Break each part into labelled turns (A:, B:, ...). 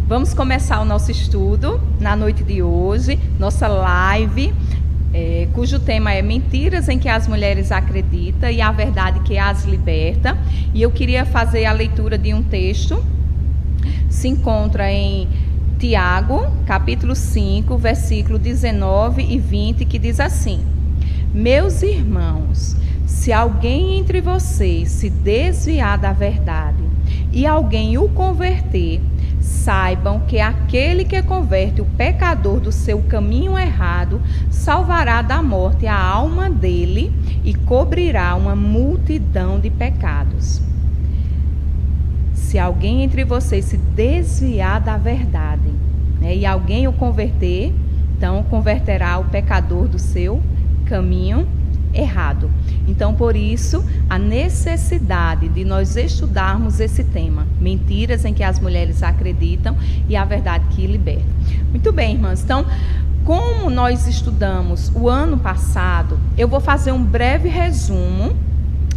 A: Vamos começar o nosso estudo na noite de hoje, nossa live, cujo tema é Mentiras em que as mulheres acreditam e a verdade que as liberta. E eu queria fazer a leitura de um texto, se encontra em Tiago, capítulo 5, versículo 19 e 20, que diz assim: Meus irmãos, se alguém entre vocês se desviar da verdade e alguém o converter, saibam que aquele que converte o pecador do seu caminho errado salvará da morte a alma dele e cobrirá uma multidão de pecados. Se alguém entre vocês se desviar da verdade, e alguém o converter, então converterá o pecador do seu caminho errado. Então, por isso, a necessidade de nós estudarmos esse tema, mentiras em que as mulheres acreditam e a verdade que liberta. Muito bem, irmãs. Então, como nós estudamos o ano passado, eu vou fazer um breve resumo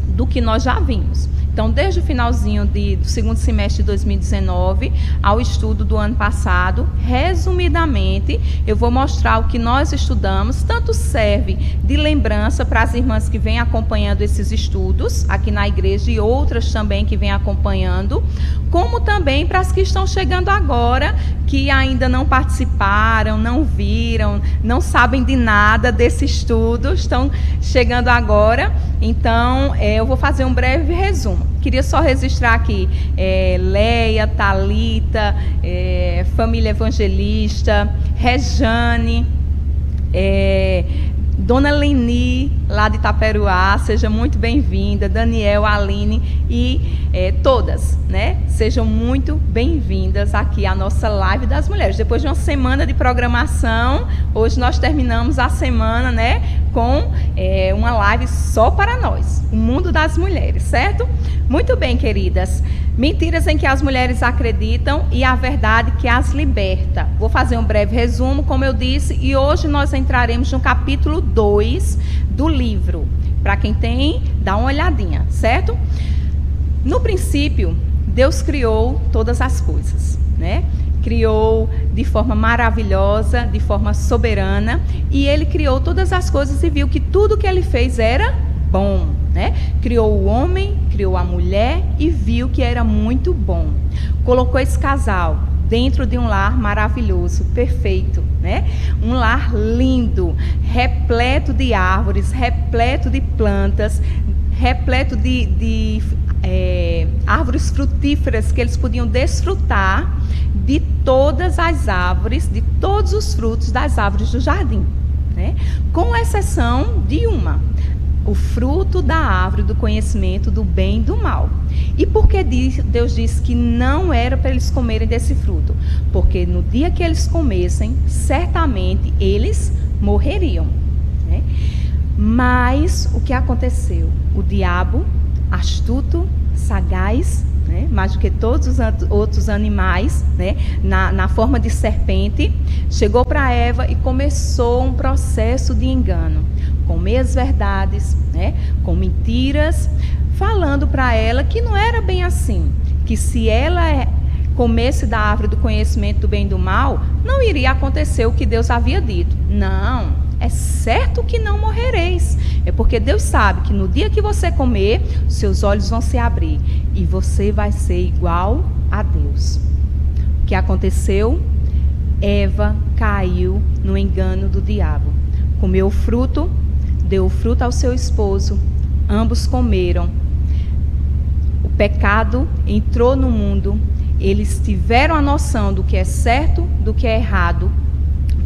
A: do que nós já vimos. Então, desde o finalzinho do segundo semestre de 2019 ao estudo do ano passado, resumidamente, eu vou mostrar o que nós estudamos, tanto serve de lembrança para as irmãs que vêm acompanhando esses estudos aqui na igreja e outras também que vêm acompanhando, como também para as que estão chegando agora, que ainda não participaram, não viram, não sabem de nada desse estudo, estão chegando agora. Então, eu vou fazer um breve resumo. Queria só registrar aqui Leia, Thalita, Família Evangelista, Rejane, Dona Leni, lá de Itaperuá, seja muito bem-vinda, Daniel, Aline e todas, sejam muito bem-vindas aqui à nossa live das mulheres. Depois de uma semana de programação, hoje nós terminamos a semana, com uma live só para nós, o mundo das mulheres, certo? Muito bem, queridas. Mentiras em que as mulheres acreditam e a verdade que as liberta. Vou fazer um breve resumo, como eu disse, e hoje nós entraremos no capítulo 2 do livro. Para quem tem, dá uma olhadinha, certo? No princípio, Deus criou todas as coisas, Criou de forma maravilhosa, de forma soberana, e Ele criou todas as coisas e viu que tudo que Ele fez era bom, Criou o homem, criou a mulher e viu que era muito bom. Colocou esse casal dentro de um lar maravilhoso, perfeito, Um lar lindo, repleto de árvores, repleto de plantas, repleto de árvores frutíferas que eles podiam desfrutar de todas as árvores, de todos os frutos das árvores do jardim, com exceção de uma, o fruto da árvore do conhecimento do bem e do mal. E por que Deus disse que não era para eles comerem desse fruto? Porque no dia que eles comessem, certamente eles morreriam. Mas o que aconteceu? O diabo, astuto, sagaz, mais do que todos os outros animais, na forma de serpente, chegou para Eva e começou um processo de engano, com meias verdades, com mentiras, falando para ela que não era bem assim, que se ela comesse da árvore do conhecimento do bem e do mal, não iria acontecer o que Deus havia dito. Não, é certo que não morrereis. É porque Deus sabe que no dia que você comer, seus olhos vão se abrir e você vai ser igual a Deus. O que aconteceu? Eva caiu no engano do diabo. Comeu o fruto, deu o fruto ao seu esposo, ambos comeram. O pecado entrou no mundo, eles tiveram a noção do que é certo, do que é errado,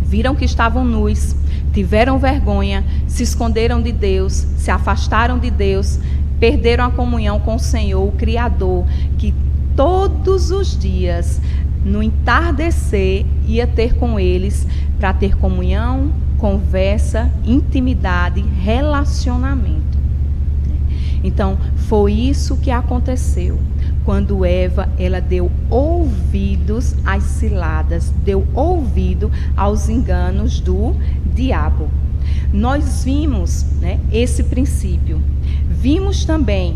A: viram que estavam nus, tiveram vergonha, se esconderam de Deus, se afastaram de Deus, perderam a comunhão com o Senhor, o Criador, que todos os dias, no entardecer, ia ter com eles para ter comunhão, conversa, intimidade, relacionamento. Então, foi isso que aconteceu quando Eva, ela deu ouvidos às ciladas, deu ouvido aos enganos do diabo. Nós vimos, esse princípio. Vimos também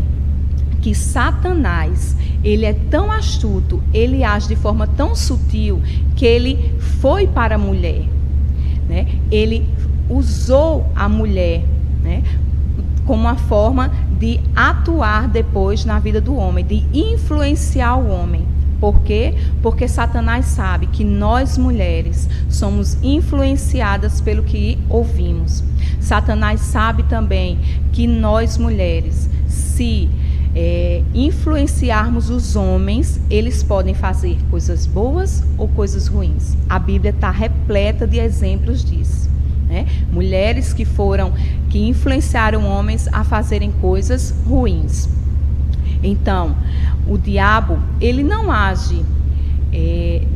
A: que Satanás, ele é tão astuto, ele age de forma tão sutil, que ele foi para a mulher, né? Ele usou a mulher, né, como uma forma de atuar depois na vida do homem, de influenciar o homem. Por quê? Porque Satanás sabe que nós mulheres somos influenciadas pelo que ouvimos. Satanás sabe também que nós mulheres, se influenciarmos os homens, eles podem fazer coisas boas ou coisas ruins. A Bíblia está repleta de exemplos disso, né? Mulheres que influenciaram homens a fazerem coisas ruins. Então, o diabo, ele não age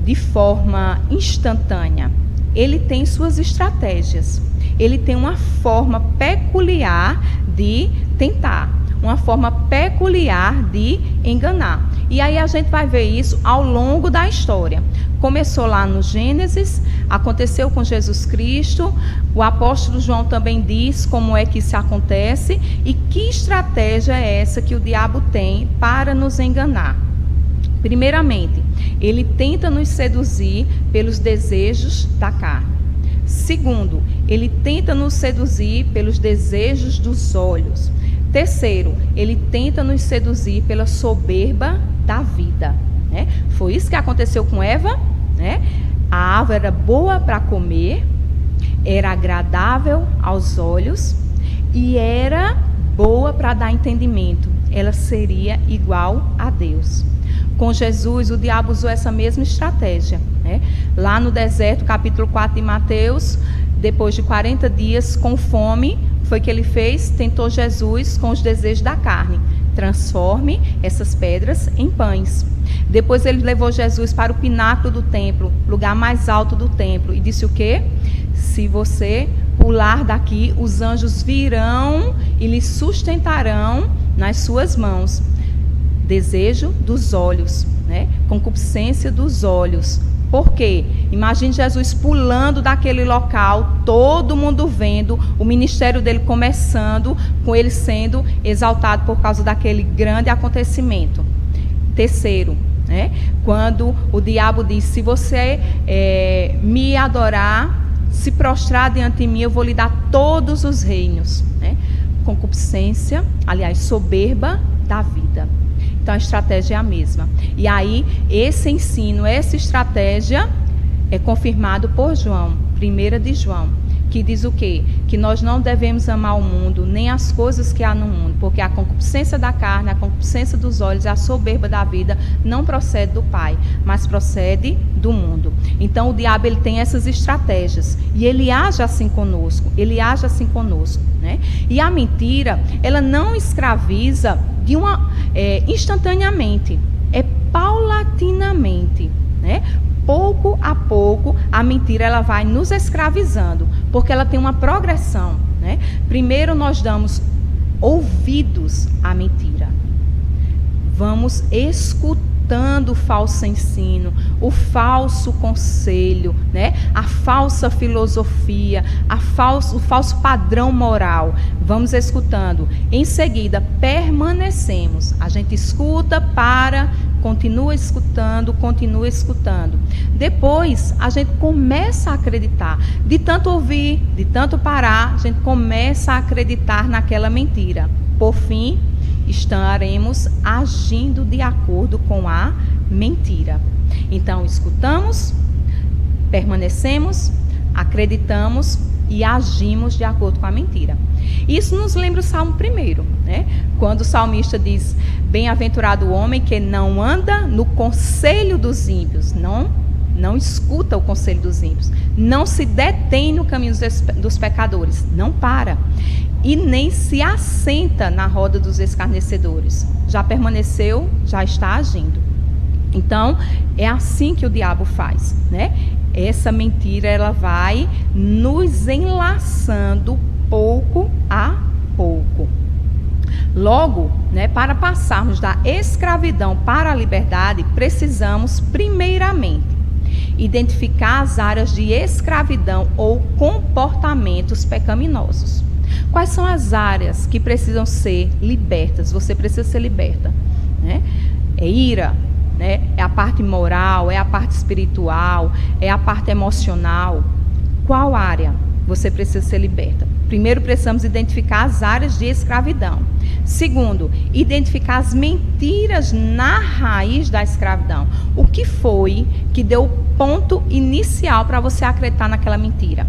A: de forma instantânea. Ele tem suas estratégias. Ele tem uma forma peculiar de tentar, uma forma peculiar de enganar. E aí a gente vai ver isso ao longo da história. Começou lá no Gênesis, aconteceu com Jesus Cristo, o apóstolo João também diz como é que isso acontece e que estratégia é essa que o diabo tem para nos enganar. Primeiramente, ele tenta nos seduzir pelos desejos da carne. Segundo, ele tenta nos seduzir pelos desejos dos olhos. Terceiro, ele tenta nos seduzir pela soberba da vida, né? Foi isso que aconteceu com Eva, né? A árvore era boa para comer, era agradável aos olhos e era boa para dar entendimento. Ela seria igual a Deus. Com Jesus, o diabo usou essa mesma estratégia, né? Lá no deserto, capítulo 4 de Mateus, depois de 40 dias com fome, foi que ele fez? Tentou Jesus com os desejos da carne. Transforme essas pedras em pães. Depois ele levou Jesus para o pináculo do templo, lugar mais alto do templo, e disse o quê? Se você pular daqui, os anjos virão e lhe sustentarão nas suas mãos. Desejo dos olhos, né? Concupiscência dos olhos. Por quê? Imagine Jesus pulando daquele local, todo mundo vendo, o ministério dele começando, com ele sendo exaltado por causa daquele grande acontecimento. Terceiro, né? Quando o diabo diz, se você me adorar, se prostrar diante de mim, eu vou lhe dar todos os reinos, né? Concupiscência, aliás, soberba da vida. Então a estratégia é a mesma. E aí esse ensino, essa estratégia é confirmado por João, 1 de João, que diz o quê? Que nós não devemos amar o mundo, nem as coisas que há no mundo, porque a concupiscência da carne, a concupiscência dos olhos e a soberba da vida não procede do Pai, mas procede do mundo. Então o diabo, ele tem essas estratégias e ele age assim conosco, né? E a mentira, ela não escraviza instantaneamente, é paulatinamente, né? Pouco a pouco a mentira ela vai nos escravizando, porque ela tem uma progressão, né? Primeiro nós damos ouvidos à mentira, vamos escutando o falso ensino, o falso conselho, né? A falsa filosofia, o falso padrão moral. Vamos escutando. Em seguida, permanecemos. A gente escuta, continua escutando. Depois, a gente começa a acreditar. De tanto ouvir, de tanto parar, a gente começa a acreditar naquela mentira. Por fim, estaremos agindo de acordo com a mentira. Então, escutamos, permanecemos, acreditamos e agimos de acordo com a mentira. Isso nos lembra o Salmo 1, né? Quando o salmista diz, bem-aventurado o homem que não anda no conselho dos ímpios, não escuta o conselho dos ímpios, não se detém no caminho dos pecadores, não para, e nem se assenta na roda dos escarnecedores. Já permaneceu, já está agindo. Então, é assim que o diabo faz, né? Essa mentira, ela vai nos enlaçando pouco a pouco. Logo, né, para passarmos da escravidão para a liberdade, precisamos, primeiramente, identificar as áreas de escravidão ou comportamentos pecaminosos. Quais são as áreas que precisam ser libertas? Você precisa ser liberta, né? É ira, né? É a parte moral, é a parte espiritual, é a parte emocional. Qual área você precisa ser liberta? Primeiro, precisamos identificar as áreas de escravidão. Segundo, identificar as mentiras na raiz da escravidão. O que foi que deu o ponto inicial para você acreditar naquela mentira?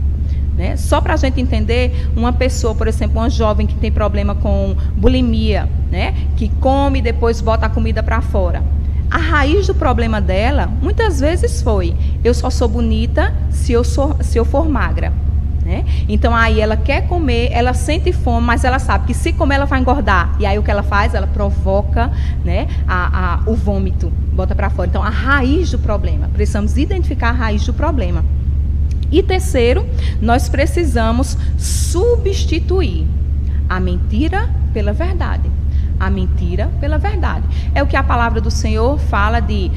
A: Né? Só para a gente entender, uma pessoa, por exemplo, uma jovem que tem problema com bulimia, né? Que come e depois bota a comida para fora. A raiz do problema dela, muitas vezes foi: eu só sou bonita se eu for magra. Né? Então aí ela quer comer, ela sente fome, mas ela sabe que se comer ela vai engordar. E aí o que ela faz? Ela provoca, né, o vômito, bota para fora. Então a raiz do problema, precisamos identificar a raiz do problema. E terceiro, nós precisamos substituir a mentira pela verdade. A mentira pela verdade. É o que a palavra do Senhor fala de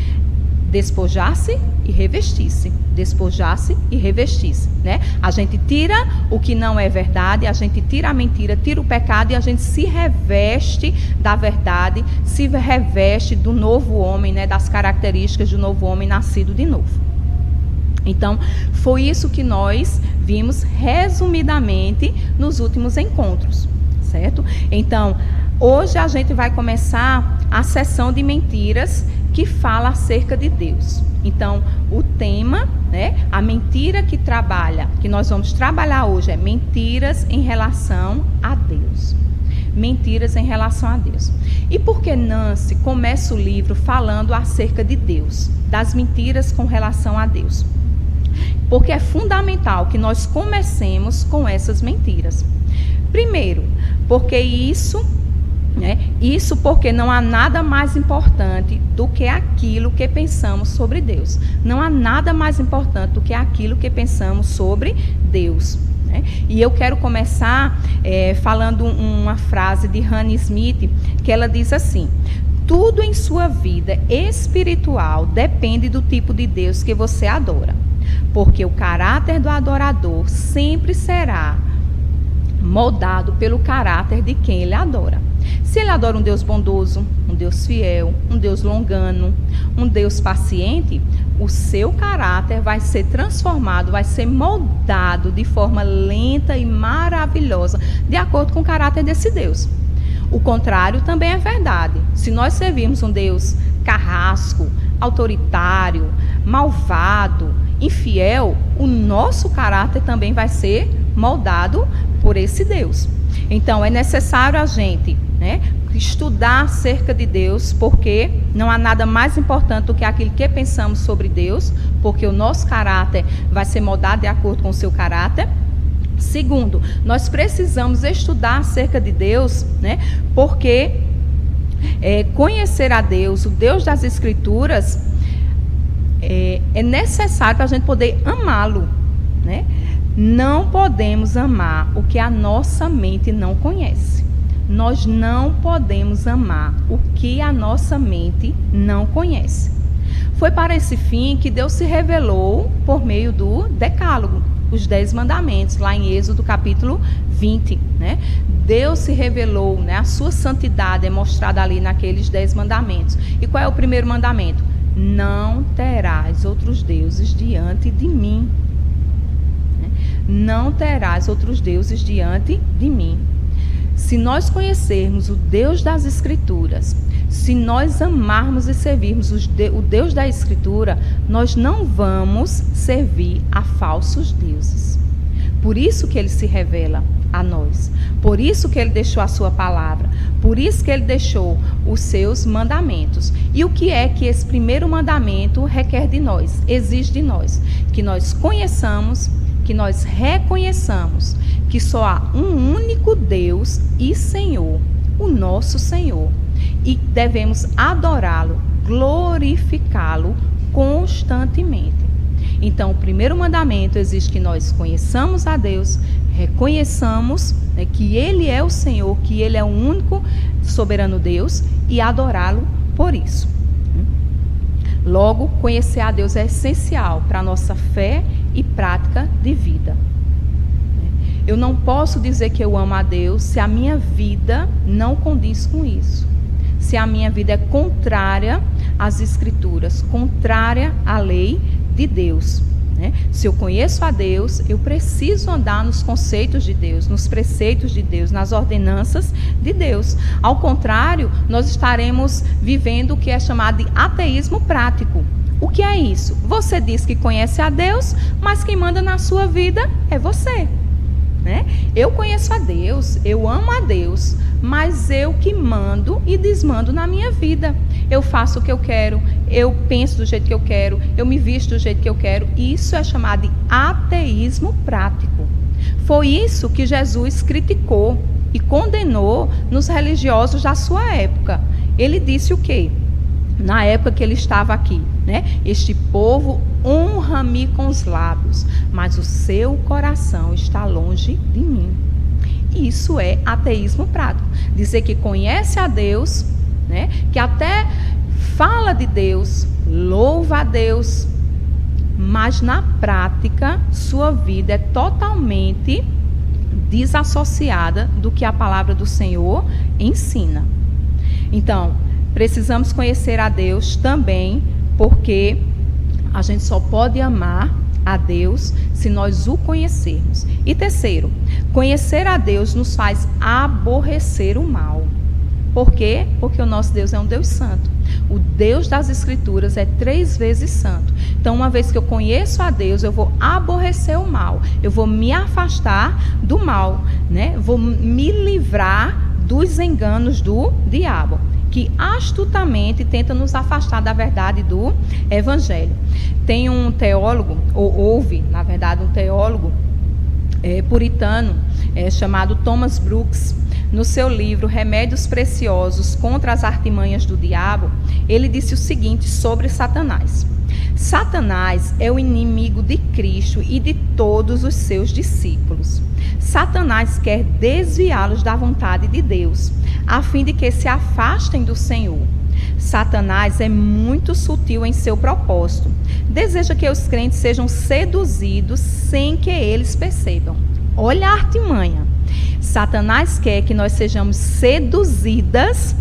A: despojar-se e revestir-se. Despojar-se e revestir-se, né? A gente tira o que não é verdade, a gente tira a mentira, tira o pecado e a gente se reveste da verdade, se reveste do novo homem, né? Das características do novo homem nascido de novo. Então, foi isso que nós vimos resumidamente nos últimos encontros, certo? Então, hoje a gente vai começar a sessão de mentiras que fala acerca de Deus. Então, o tema, né, a mentira que nós vamos trabalhar hoje é mentiras em relação a Deus. Mentiras em relação a Deus. E por que Nancy começa o livro falando acerca de Deus, das mentiras com relação a Deus? Porque é fundamental que nós comecemos com essas mentiras. Primeiro, porque isso porque não há nada mais importante do que aquilo que pensamos sobre Deus. Não há nada mais importante do que aquilo que pensamos sobre Deus. Né? E eu quero começar falando uma frase de Hannah Smith, que ela diz assim: tudo em sua vida espiritual depende do tipo de Deus que você adora. Porque o caráter do adorador sempre será moldado pelo caráter de quem ele adora. Se ele adora um Deus bondoso, um Deus fiel, um Deus longano, um Deus paciente, o seu caráter vai ser transformado, vai ser moldado de forma lenta e maravilhosa, de acordo com o caráter desse Deus. O contrário também é verdade. Se nós servirmos um Deus carrasco, autoritário, malvado, infiel, o nosso caráter também vai ser moldado por esse Deus. Então, é necessário a gente, né, estudar acerca de Deus, porque não há nada mais importante do que aquilo que pensamos sobre Deus, porque o nosso caráter vai ser moldado de acordo com o seu caráter. Segundo, nós precisamos estudar acerca de Deus, né, porque conhecer a Deus, o Deus das Escrituras, é necessário para a gente poder amá-lo, né? Não podemos amar o que a nossa mente não conhece. Nós não podemos amar o que a nossa mente não conhece. Foi para esse fim que Deus se revelou por meio do Decálogo, os 10 mandamentos, lá em Êxodo capítulo 20. Né? Deus se revelou, né? A sua santidade é mostrada ali naqueles 10 mandamentos. E qual é o primeiro mandamento? Não terás outros deuses diante de mim. Não terás outros deuses diante de mim. Se nós conhecermos o Deus das Escrituras, se nós amarmos e servirmos o Deus da Escritura, nós não vamos servir a falsos deuses. Por isso que ele se revela a nós. Por isso que ele deixou a sua palavra. Por isso que ele deixou os seus mandamentos. E o que é que esse primeiro mandamento requer de nós? Exige de nós que nós conheçamos, que nós reconheçamos que só há um único Deus e Senhor, o nosso Senhor, e devemos adorá-lo, glorificá-lo constantemente. Então, o primeiro mandamento exige que nós conheçamos a Deus, reconheçamos, né, que Ele é o Senhor, que Ele é o único soberano Deus, e adorá-lo por isso. Logo, conhecer a Deus é essencial para a nossa fé e prática de vida. Eu não posso dizer que eu amo a Deus se a minha vida não condiz com isso. se a minha vida é contrária às Escrituras, contrária à lei de Deus. Se eu conheço a Deus, eu preciso andar nos conceitos de Deus, nos preceitos de Deus, nas ordenanças de Deus. Ao contrário, nós estaremos vivendo o que é chamado de ateísmo prático. O que é isso? Você diz que conhece a Deus, mas quem manda na sua vida é você. Eu conheço a Deus, eu amo a Deus, mas eu que mando e desmando na minha vida. Eu faço o que eu quero, eu penso do jeito que eu quero, eu me visto do jeito que eu quero. Isso é chamado de ateísmo prático. Foi isso que Jesus criticou e condenou nos religiosos da sua época. Ele disse o quê? Na época que ele estava aqui, este povo honra-me com os lábios, mas o seu coração está longe de mim. Isso é ateísmo prático. Dizer que conhece a Deus, que até fala de Deus, louva a Deus, mas na prática sua vida é totalmente desassociada do que a palavra do Senhor ensina. Então, precisamos conhecer a Deus também, porque a gente só pode amar a Deus se nós o conhecermos. E terceiro, conhecer a Deus nos faz aborrecer o mal. Por quê? Porque o nosso Deus é um Deus santo. O Deus das Escrituras é 3 vezes santo. Então, uma vez que eu conheço a Deus, eu vou aborrecer o mal. Eu vou me afastar do mal, Vou me livrar dos enganos do diabo, que astutamente tenta nos afastar da verdade do Evangelho. Tem um teólogo, ou houve, na verdade, um teólogo puritano chamado Thomas Brooks. No seu livro Remédios Preciosos contra as Artimanhas do Diabo, ele disse o seguinte sobre Satanás: Satanás é o inimigo de Cristo e de todos os seus discípulos. Satanás quer desviá-los da vontade de Deus, a fim de que se afastem do Senhor. Satanás é muito sutil em seu propósito. Deseja que os crentes sejam seduzidos sem que eles percebam. Olha a artimanha. Satanás quer que nós sejamos seduzidos,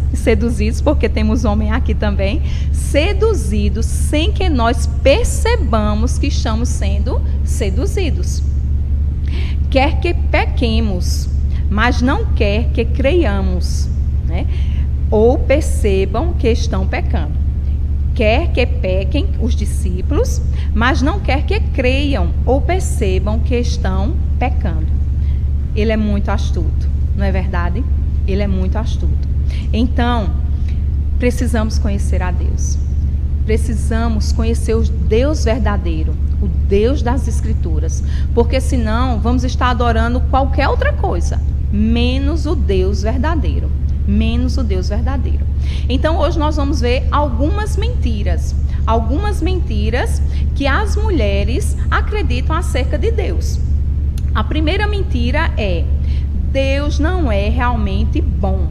A: porque temos homem aqui também, seduzidos sem que nós percebamos que estamos sendo seduzidos. Quer que pequemos, mas não quer que creiamos, ou percebam que estão pecando. Quer que pequem os discípulos, mas não quer que creiam ou percebam que estão pecando. Ele é muito astuto, não é verdade? Ele é muito astuto. Então, precisamos conhecer a Deus. Precisamos conhecer o Deus verdadeiro, o Deus das Escrituras. Porque senão vamos estar adorando qualquer outra coisa, menos o Deus verdadeiro. Menos o Deus verdadeiro. Então, hoje nós vamos ver algumas mentiras que as mulheres acreditam acerca de Deus. A primeira mentira é: Deus não é realmente bom.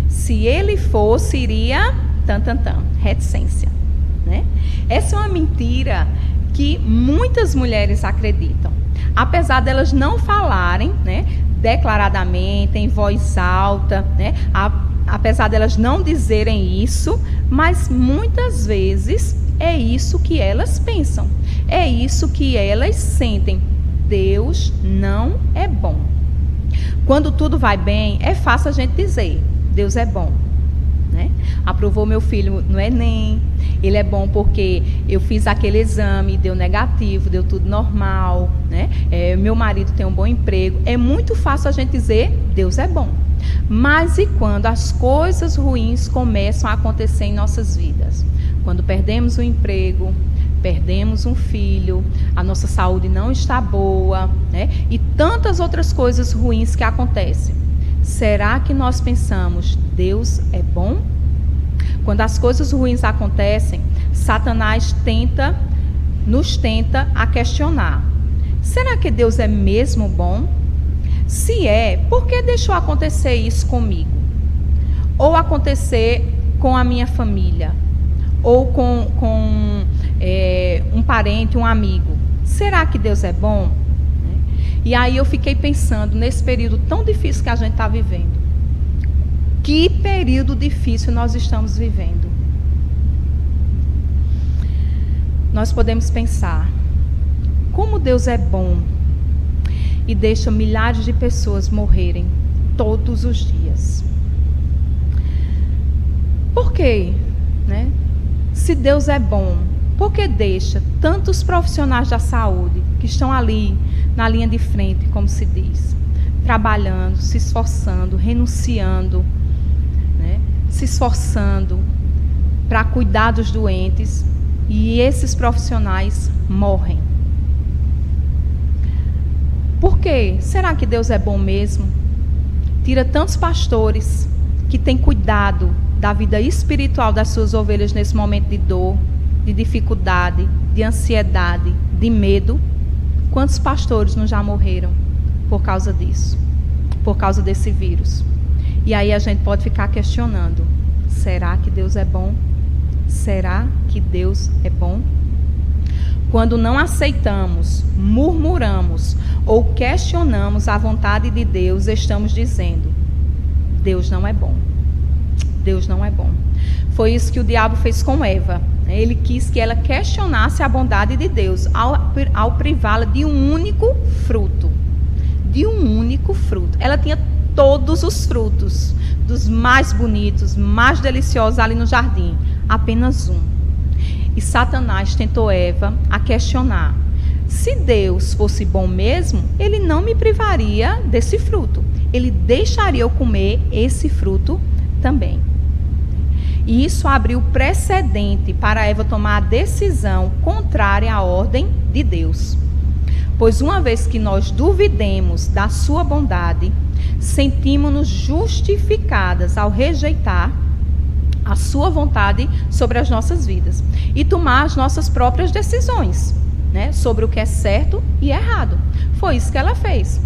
A: Se ele fosse, iria reticência, Essa é uma mentira que muitas mulheres acreditam. Apesar delas não falarem, declaradamente, em voz alta, apesar delas não dizerem isso, mas muitas vezes é isso que elas pensam, é isso que elas sentem. Deus não é bom. Quando tudo vai bem, é fácil a gente dizer: Deus é bom. Aprovou meu filho no Enem, ele é bom porque eu fiz aquele exame, deu negativo, deu tudo normal, meu marido tem um bom emprego. É muito fácil a gente dizer: Deus é bom. Mas e quando as coisas ruins começam a acontecer em nossas vidas? Quando perdemos o emprego, perdemos um filho, a nossa saúde não está boa, e tantas outras coisas ruins que acontecem. Será que nós pensamos: Deus é bom? Quando as coisas ruins acontecem, Satanás nos tenta a questionar: será que Deus é mesmo bom? Se é, por que deixou acontecer isso comigo? Ou acontecer com a minha família? Ou com um parente, um amigo? Será que Deus é bom? E aí eu fiquei pensando, nesse período tão difícil que a gente está vivendo, Que período difícil nós estamos vivendo. Nós podemos pensar, como Deus é bom e deixa milhares de pessoas morrerem todos os dias. Por quê? Né? Se Deus é bom, por que deixa tantos profissionais da saúde que estão ali na linha de frente, como se diz, trabalhando, se esforçando, renunciando, né? Se esforçando para cuidar dos doentes, e esses profissionais morrem? Por quê? Será que Deus é bom mesmo? Tira tantos pastores que têm cuidado da vida espiritual das suas ovelhas nesse momento de dor, de dificuldade, de ansiedade, de medo. Quantos pastores não já morreram por causa disso? Por causa desse vírus? E aí a gente pode ficar questionando, será que Deus é bom? Será que Deus é bom? Quando não aceitamos, murmuramos ou questionamos a vontade de Deus, estamos dizendo, Deus não é bom. Deus não é bom. Foi isso que o diabo fez com Eva. Ele quis que ela questionasse a bondade de Deus ao privá-la de um único fruto. De um único fruto. Ela tinha todos os frutos, dos mais bonitos, mais deliciosos ali no jardim. Apenas um. E Satanás tentou Eva a questionar. Se Deus fosse bom mesmo, ele não me privaria desse fruto. Ele deixaria eu comer esse fruto também. E isso abriu precedente para Eva tomar a decisão contrária à ordem de Deus. Pois uma vez que nós duvidemos da sua bondade, sentimos-nos justificadas ao rejeitar a sua vontade sobre as nossas vidas e tomar as nossas próprias decisões, né, sobre o que é certo e errado. Foi isso que ela fez.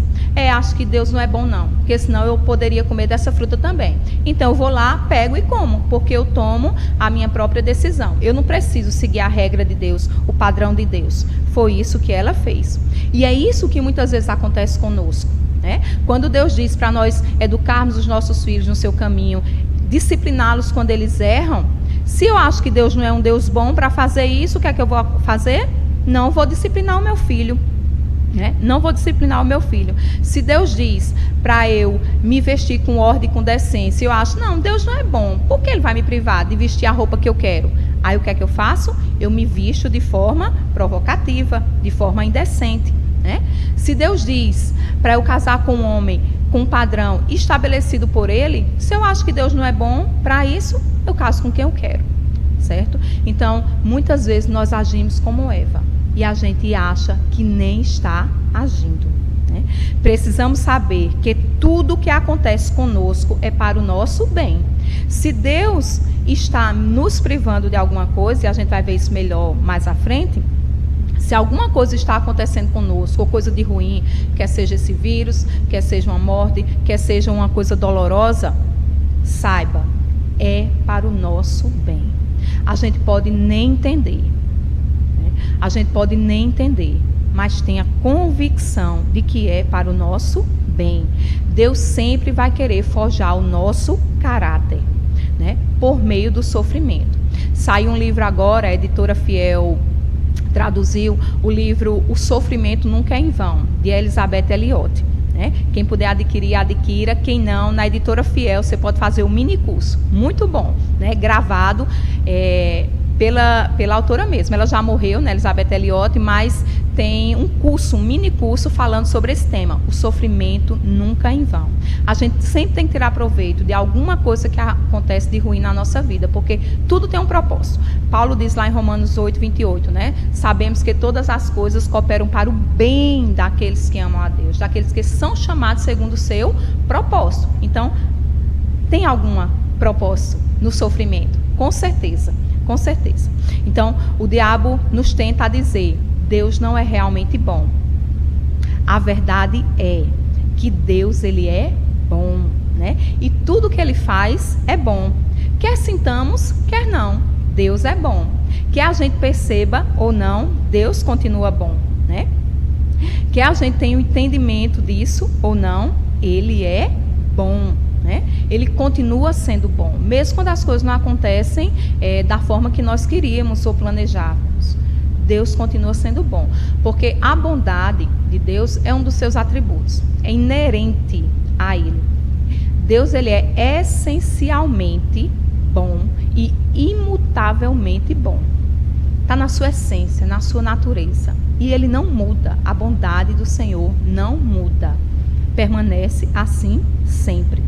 A: Acho que Deus não é bom não, porque senão eu poderia comer dessa fruta também. Então eu vou lá, pego e como, porque eu tomo a minha própria decisão. Eu não preciso seguir a regra de Deus, o padrão de Deus. Foi isso que ela fez. E é isso que muitas vezes acontece conosco, né? Quando Deus diz para nós educarmos os nossos filhos no seu caminho, discipliná-los quando eles erram, se eu acho que Deus não é um Deus bom para fazer isso, o que é que eu vou fazer? Não vou disciplinar o meu filho. Não vou disciplinar o meu filho. Se Deus diz para eu me vestir com ordem e com decência, eu acho, não, Deus não é bom, por que Ele vai me privar de vestir a roupa que eu quero? Aí o que é que eu faço? Eu me visto de forma provocativa, de forma indecente, né? Se Deus diz para eu casar com um homem com um padrão estabelecido por Ele, se eu acho que Deus não é bom para isso, eu caso com quem eu quero, certo? Então, muitas vezes nós agimos como Eva. E a gente acha que nem está agindo, né? Precisamos saber que tudo que acontece conosco é para o nosso bem. Se Deus está nos privando de alguma coisa, e a gente vai ver isso melhor mais à frente, se alguma coisa está acontecendo conosco, ou coisa de ruim, quer seja esse vírus, quer seja uma morte, quer seja uma coisa dolorosa, saiba, é para o nosso bem. A gente pode nem entender. A gente pode nem entender, mas tenha convicção de que é para o nosso bem. Deus sempre vai querer forjar o nosso caráter, né, por meio do sofrimento. Saiu um livro agora, a editora Fiel traduziu o livro O Sofrimento Nunca é em Vão, de Elizabeth Elliot. Né? Quem puder adquirir, adquira. Quem não, na editora Fiel, você pode fazer um mini curso, muito bom, né? Gravado pela autora mesmo. Ela já morreu, né, Elizabeth Elliot, mas tem um curso, um mini curso falando sobre esse tema, o sofrimento nunca é em vão. A gente sempre tem que tirar proveito de alguma coisa que acontece de ruim na nossa vida, porque tudo tem um propósito. Paulo diz lá em Romanos 8:28, né? Sabemos que todas as coisas cooperam para o bem daqueles que amam a Deus, daqueles que são chamados segundo o seu propósito. Então, tem algum propósito no sofrimento? Com certeza. Com certeza. Então, o diabo nos tenta a dizer, Deus não é realmente bom. A verdade é que Deus, Ele é bom, né? E tudo que Ele faz é bom. Quer sintamos, quer não. Deus é bom. Quer a gente perceba ou não, Deus continua bom, né? Quer a gente tenha o entendimento disso ou não, Ele é bom. né? Ele continua sendo bom, mesmo quando as coisas não acontecem da forma que nós queríamos ou planejávamos. Deus continua sendo bom, porque a bondade de Deus é um dos seus atributos, é inerente a Ele. Deus, ele é essencialmente bom e imutavelmente bom. Está na sua essência, na sua natureza. E ele não muda. A bondade do Senhor não muda. Permanece assim sempre,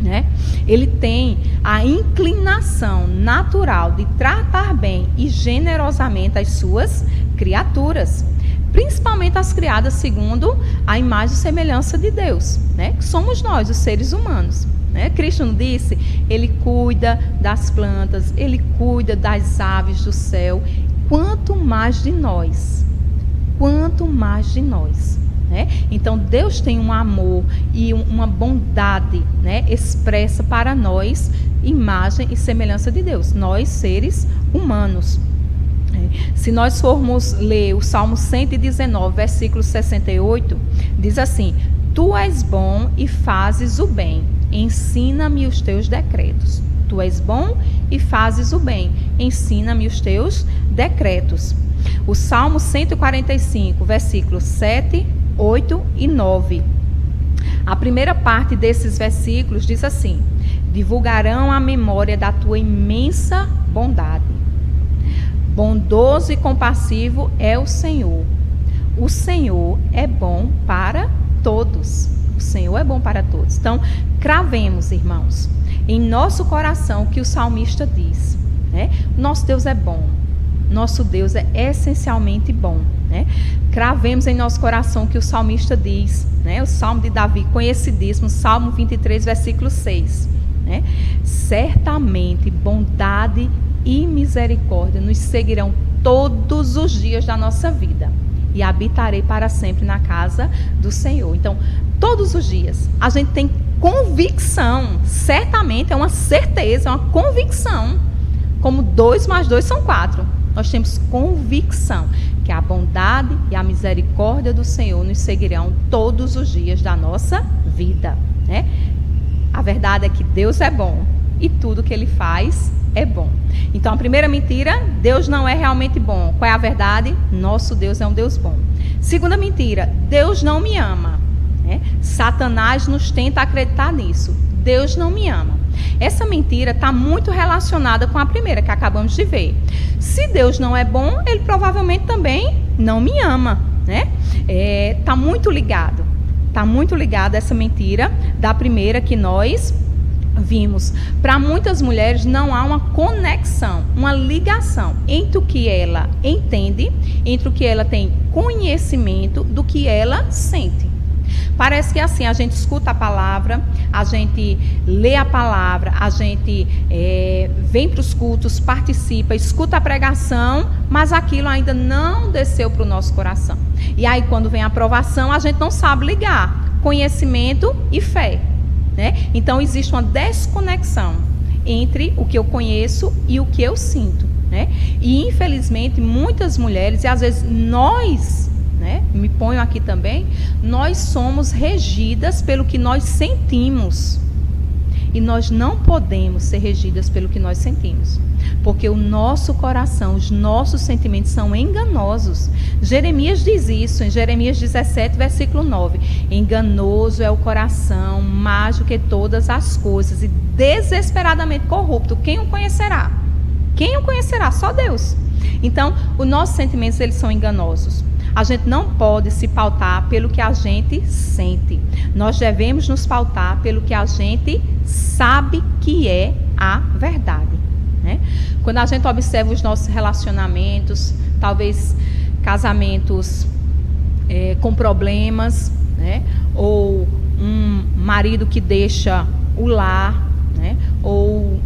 A: né? Ele tem a inclinação natural de tratar bem e generosamente as suas criaturas, principalmente as criadas segundo a imagem e semelhança de Deus, né? Que somos nós, os seres humanos, né? Cristo nos disse, ele cuida das plantas, ele cuida das aves do céu, quanto mais de nós, né? Então Deus tem um amor e uma bondade, né, expressa para nós, imagem e semelhança de Deus, nós seres humanos. Se nós formos ler o Salmo 119, versículo 68, diz assim: Tu és bom e fazes o bem, ensina-me os teus decretos. Tu és bom e fazes o bem, ensina-me os teus decretos. O Salmo 145, versículos 7, 8 e 9. A primeira parte desses versículos diz assim: Divulgarão a memória da tua imensa bondade. Bondoso e compassivo é o Senhor. O Senhor é bom para todos. O Senhor é bom para todos. Então, cravemos, irmãos, em nosso coração o que o salmista diz, né? Nosso Deus é bom. Nosso Deus é essencialmente bom, né? Cravemos em nosso coração o que o salmista diz, né? O Salmo de Davi, conhecidíssimo, Salmo 23, versículo 6, né? Certamente bondade e misericórdia nos seguirão todos os dias da nossa vida, e habitarei para sempre na casa do Senhor. Então, todos os dias, a gente tem convicção, certamente, é uma certeza, é uma convicção, como 2 mais 2 são 4. Nós temos convicção que a bondade e a misericórdia do Senhor nos seguirão todos os dias da nossa vida, né? A verdade é que Deus é bom e tudo que Ele faz é bom. Então, a primeira mentira, Deus não é realmente bom. Qual é a verdade? Nosso Deus é um Deus bom. Segunda mentira, Deus não me ama, né? Satanás nos tenta acreditar nisso. Deus não me ama. Essa mentira está muito relacionada com a primeira que acabamos de ver. Se Deus não é bom, Ele provavelmente também não me ama, né? Está muito ligado. Está muito ligado essa mentira da primeira que nós vimos. Para muitas mulheres não há uma conexão, uma ligação entre o que ela entende, entre o que ela tem conhecimento do que ela sente. Parece que assim, a gente escuta a palavra, a gente lê a palavra, a gente vem para os cultos, participa, escuta a pregação, mas aquilo ainda não desceu para o nosso coração. E aí quando vem a aprovação, a gente não sabe ligar conhecimento e fé, né? Então existe uma desconexão entre o que eu conheço e o que eu sinto, né? E infelizmente muitas mulheres, e às vezes nós, né, me ponho aqui também, nós somos regidas pelo que nós sentimos. E nós não podemos ser regidas pelo que nós sentimos, porque o nosso coração, os nossos sentimentos são enganosos. Jeremias diz isso em Jeremias 17, versículo 9. Enganoso é o coração, mais do que todas as coisas, e desesperadamente corrupto. Quem o conhecerá? Quem o conhecerá? Só Deus. Então, os nossos sentimentos, eles são enganosos. A gente não pode se pautar pelo que a gente sente. Nós devemos nos pautar pelo que a gente sabe que é a verdade, né? Quando a gente observa os nossos relacionamentos, talvez casamentos com problemas, né? Ou um marido que deixa o lar, né? Ou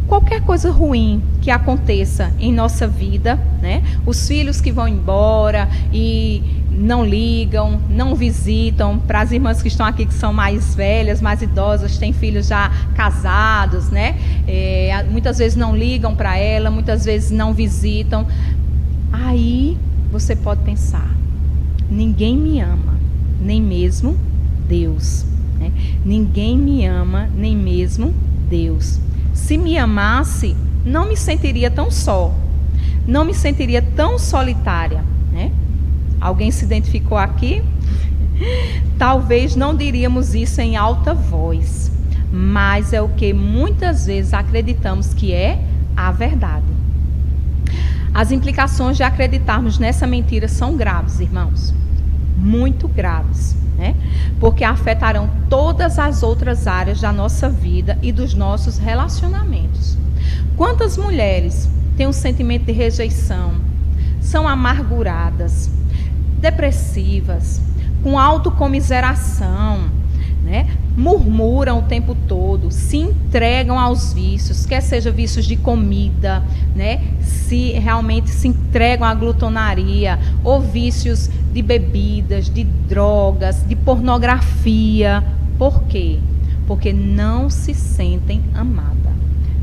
A: qualquer coisa ruim que aconteça em nossa vida, né? Os filhos que vão embora e não ligam, não visitam. Para as irmãs que estão aqui, que são mais velhas, mais idosas, têm filhos já casados, né? Muitas vezes não ligam para ela, muitas vezes não visitam. Aí você pode pensar: ninguém me ama, nem mesmo Deus. né? Ninguém me ama, nem mesmo Deus. Se me amasse, não me sentiria tão só, não me sentiria tão solitária, né? Alguém se identificou aqui? Talvez não diríamos isso em alta voz, mas é o que muitas vezes acreditamos que é a verdade. As implicações de acreditarmos nessa mentira são graves, irmãos, muito graves, né? Porque afetarão todas as outras áreas da nossa vida e dos nossos relacionamentos. Quantas mulheres têm um sentimento de rejeição, são amarguradas, depressivas, com autocomiseração, né? Murmuram o tempo todo, se entregam aos vícios, quer seja vícios de comida, né? Se realmente se entregam à glutonaria, ou vícios de bebidas, de drogas, de pornografia. Por quê? Porque não se sentem amadas.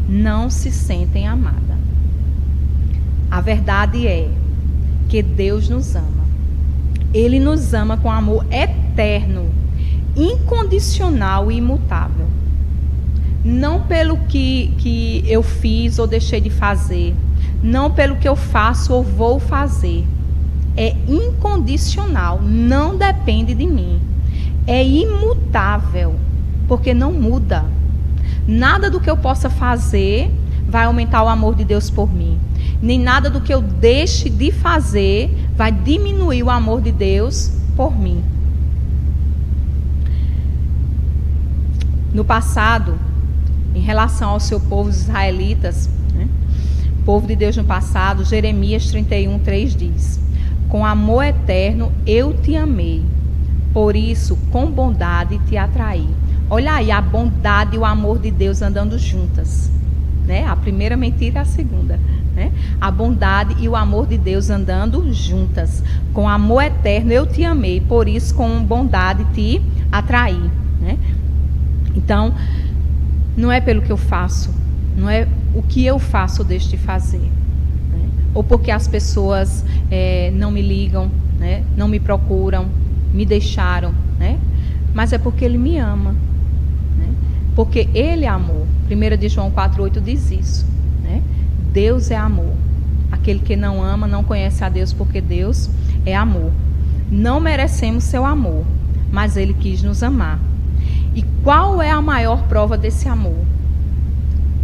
A: Não se sentem amadas. A verdade é que Deus nos ama. Ele nos ama com amor eterno, incondicional e imutável. Não pelo que eu fiz ou deixei de fazer, não pelo que eu faço ou vou fazer. É incondicional, não depende de mim. É imutável, porque não muda. Nada do que eu possa fazer vai aumentar o amor de Deus por mim. Nem nada do que eu deixe de fazer vai diminuir o amor de Deus por mim. No passado, em relação ao seu povo, os israelitas, né, povo de Deus no passado, Jeremias 31:3 diz: com amor eterno eu te amei, por isso com bondade te atraí. Olha aí a bondade e o amor de Deus andando juntas, né? A primeira mentira e a segunda, né? A bondade e o amor de Deus andando juntas. Com amor eterno eu te amei, por isso com bondade te atraí, né? Então, não é pelo que eu faço, não é o que eu faço ou deixo de fazer, né? Ou porque as pessoas não me ligam, né? Não me procuram, me deixaram, né? Mas é porque Ele me ama, né? Porque Ele é amor. 1 de João 4:8 diz isso, né? Deus é amor. Aquele que não ama não conhece a Deus, porque Deus é amor. Não merecemos seu amor, mas Ele quis nos amar. E qual é a maior prova desse amor?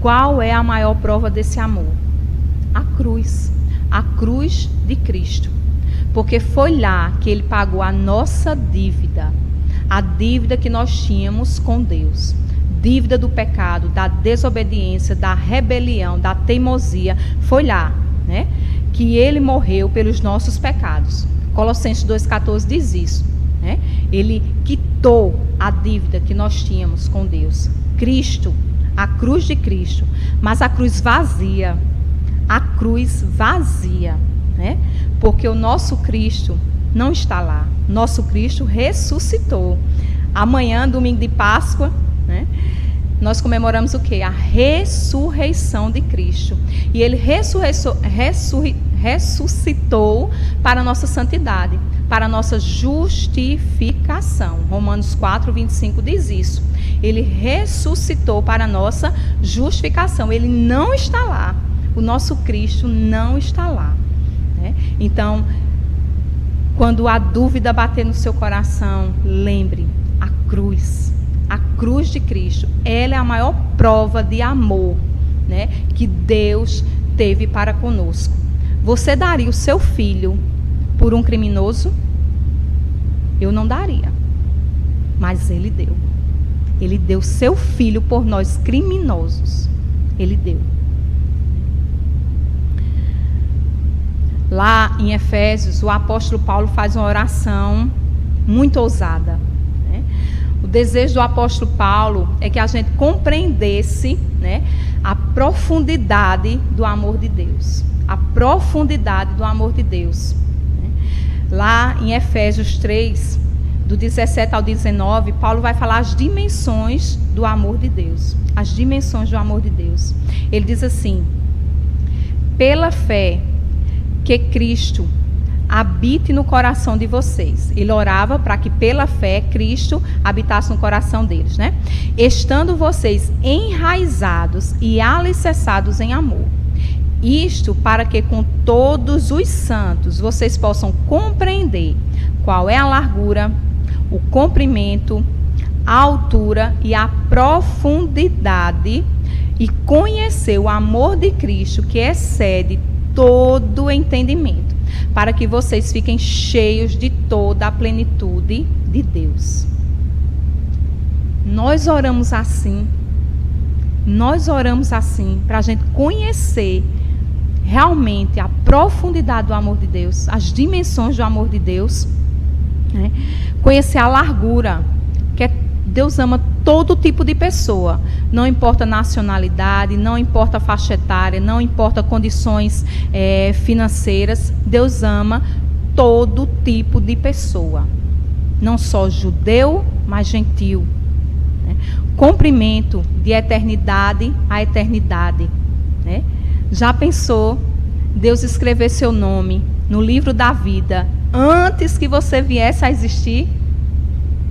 A: Qual é a maior prova desse amor? A cruz de Cristo. Porque foi lá que Ele pagou a nossa dívida, a dívida que nós tínhamos com Deus. Dívida do pecado, da desobediência, da rebelião, da teimosia. Foi lá, né, que Ele morreu pelos nossos pecados. Colossenses 2,14 diz isso, né? Ele quitou a dívida que nós tínhamos com Deus. Cristo, a cruz de Cristo, mas a cruz vazia, né? Porque o nosso Cristo não está lá. Nosso Cristo ressuscitou. Amanhã, domingo de Páscoa, né, nós comemoramos o quê? A ressurreição de Cristo. E Ele ressuscitou para a nossa santidade, para a nossa justificação. Romanos 4:25 diz isso. Ele ressuscitou para a nossa justificação. Ele não está lá. O nosso Cristo não está lá, né? Então, quando a dúvida bater no seu coração, lembre, a cruz de Cristo, ela é a maior prova de amor, né, que Deus teve para conosco. Você daria o seu filho por um criminoso? Eu não daria, mas Ele deu. Ele deu seu filho por nós criminosos. Ele deu. Lá em Efésios, o apóstolo Paulo faz uma oração muito ousada, né? O desejo do apóstolo Paulo é que a gente compreendesse, né, a profundidade do amor de Deus. A profundidade do amor de Deus, né? Lá em Efésios 3, do 17 ao 19, Paulo vai falar as dimensões do amor de Deus. As dimensões do amor de Deus. Ele diz assim: pela fé que Cristo habite no coração de vocês. Ele orava para que pela fé Cristo habitasse no coração deles, né? Estando vocês enraizados e alicerçados em amor. Isto para que com todos os santos vocês possam compreender qual é a largura, o comprimento, a altura e a profundidade e conhecer o amor de Cristo que excede todo o entendimento, para que vocês fiquem cheios de toda a plenitude de Deus. Nós oramos assim para a gente conhecer realmente a profundidade do amor de Deus, as dimensões do amor de Deus, né? Conhecer a largura, que Deus ama todo tipo de pessoa, não importa nacionalidade, não importa faixa etária, não importa condições financeiras, Deus ama todo tipo de pessoa, não só judeu, mas gentil, né? Comprimento de eternidade a eternidade, né? Já pensou Deus escrever seu nome no livro da vida antes que você viesse a existir?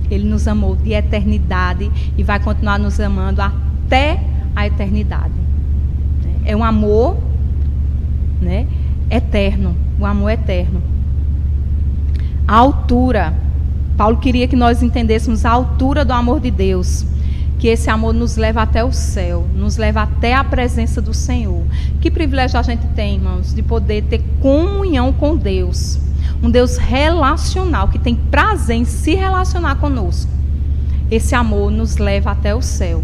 A: Ele nos amou de eternidade e vai continuar nos amando até a eternidade. É um amor, né, eterno, um amor eterno. A altura, Paulo queria que nós entendêssemos a altura do amor de Deus, que esse amor nos leva até o céu, nos leva até a presença do Senhor. Que privilégio a gente tem, irmãos, de poder ter comunhão com Deus. Um Deus relacional, que tem prazer em se relacionar conosco. Esse amor nos leva até o céu.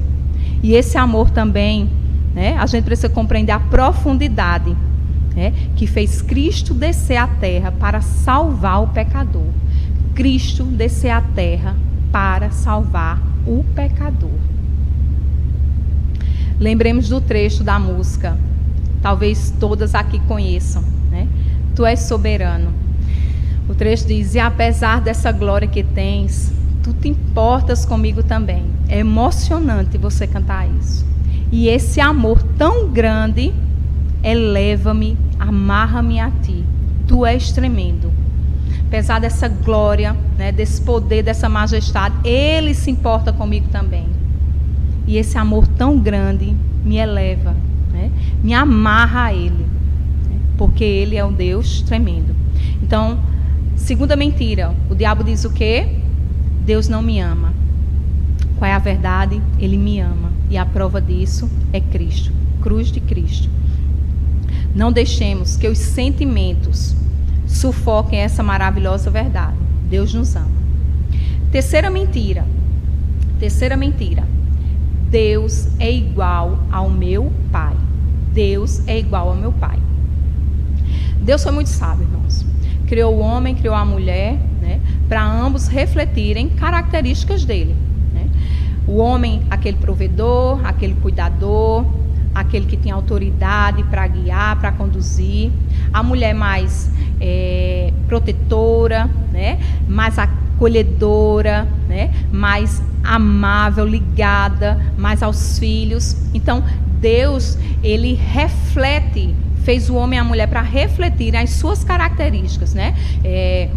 A: E esse amor também, né, a gente precisa compreender a profundidade, né, que fez Cristo descer à terra para salvar o pecador. Cristo descer à terra para salvar o pecador. Lembremos do trecho da música, talvez todas aqui conheçam, né? Tu és soberano. O trecho diz: e apesar dessa glória que tens, tu te importas comigo também. É emocionante você cantar isso. E esse amor tão grande eleva-me, amarra-me a ti. Tu és tremendo. Apesar dessa glória, né, desse poder, dessa majestade, Ele se importa comigo também. E esse amor tão grande me eleva, né, me amarra a Ele, né, porque Ele é um Deus tremendo. Então, segunda mentira, o diabo diz o quê? Deus não me ama. Qual é a verdade? Ele me ama. E a prova disso é Cristo, cruz de Cristo. Não deixemos que os sentimentos sufoquem essa maravilhosa verdade. Deus nos ama. Terceira mentira. Deus é igual ao meu Pai. Deus é igual ao meu Pai. Deus foi muito sábio, irmãos. Criou o homem, criou a mulher, né, para ambos refletirem características dele, né? O homem, aquele provedor, aquele cuidador, aquele que tem autoridade para guiar, para conduzir. A mulher mais protetora, né, mais acolhedora, né, mais amável, ligada mais aos filhos. Então, Deus, ele reflete, fez o homem e a mulher para refletir as suas características, né?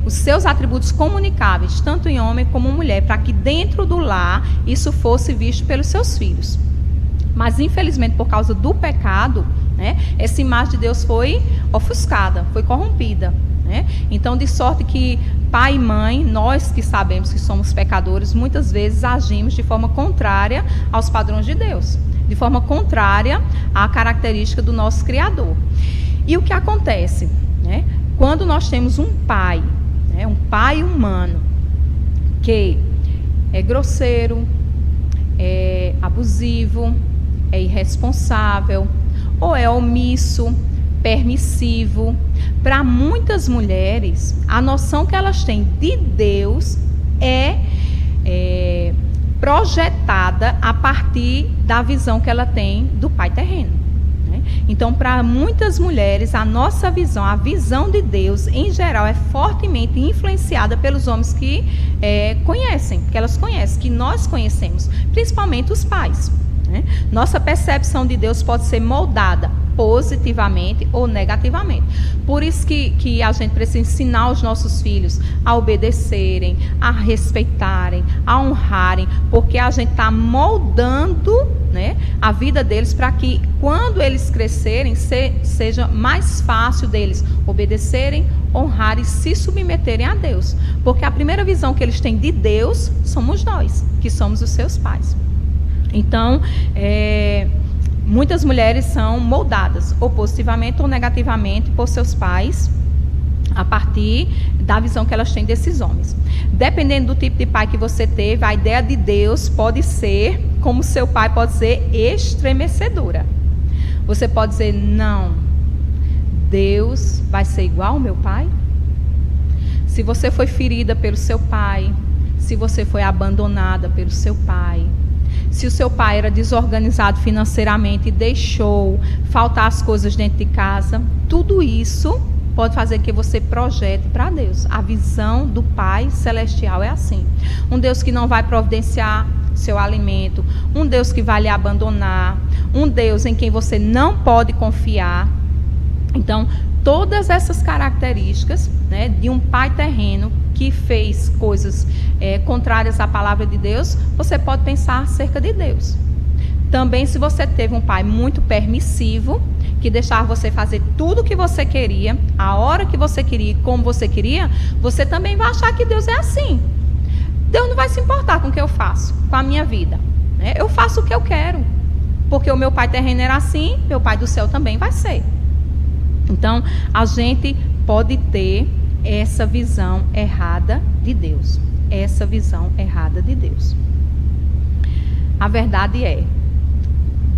A: Os seus atributos comunicáveis, tanto em homem como em mulher, para que dentro do lar isso fosse visto pelos seus filhos. Mas, infelizmente, por causa do pecado, né, essa imagem de Deus foi ofuscada, foi corrompida, né? Então, de sorte que pai e mãe, nós que sabemos que somos pecadores, muitas vezes agimos de forma contrária aos padrões de Deus, de forma contrária à característica do nosso Criador. E o que acontece, né, quando nós temos um pai, né, um pai humano, que é grosseiro, é abusivo, é irresponsável, ou é omisso, permissivo, para muitas mulheres, a noção que elas têm de Deus é projetada a partir da visão que ela tem do pai terreno, né? Então, para muitas mulheres, a nossa visão, a visão de Deus, em geral, é fortemente influenciada pelos homens que conhecem, que elas conhecem, que nós conhecemos, principalmente os pais, né? Nossa percepção de Deus pode ser moldada positivamente ou negativamente. Por isso que a gente precisa ensinar os nossos filhos a obedecerem, a respeitarem, a honrarem, porque a gente está moldando, né, a vida deles para que quando eles crescerem seja mais fácil deles obedecerem, honrarem e se submeterem a Deus. Porque a primeira visão que eles têm de Deus somos nós, que somos os seus pais. Então, muitas mulheres são moldadas ou positivamente ou negativamente por seus pais a partir da visão que elas têm desses homens. Dependendo do tipo de pai que você teve, a ideia de Deus pode ser, como seu pai pode ser, estremecedora. Você pode dizer, não, Deus vai ser igual ao meu pai? Se você foi ferida pelo seu pai, se você foi abandonada pelo seu pai, se o seu pai era desorganizado financeiramente e deixou faltar as coisas dentro de casa, tudo isso pode fazer que você projete para Deus. A visão do Pai Celestial é assim. Um Deus que não vai providenciar seu alimento, um Deus que vai lhe abandonar, um Deus em quem você não pode confiar. Então, todas essas características, né, de um pai terreno que fez coisas contrárias à palavra de Deus, você pode pensar acerca de Deus. Também, se você teve um pai muito permissivo, que deixava você fazer tudo o que você queria, a hora que você queria e como você queria, você também vai achar que Deus é assim. Deus não vai se importar com o que eu faço, com a minha vida, né? Eu faço o que eu quero, porque o meu pai terreno era assim, meu pai do céu também vai ser. Então, a gente pode ter essa visão errada de Deus. Essa visão errada de Deus. A verdade é,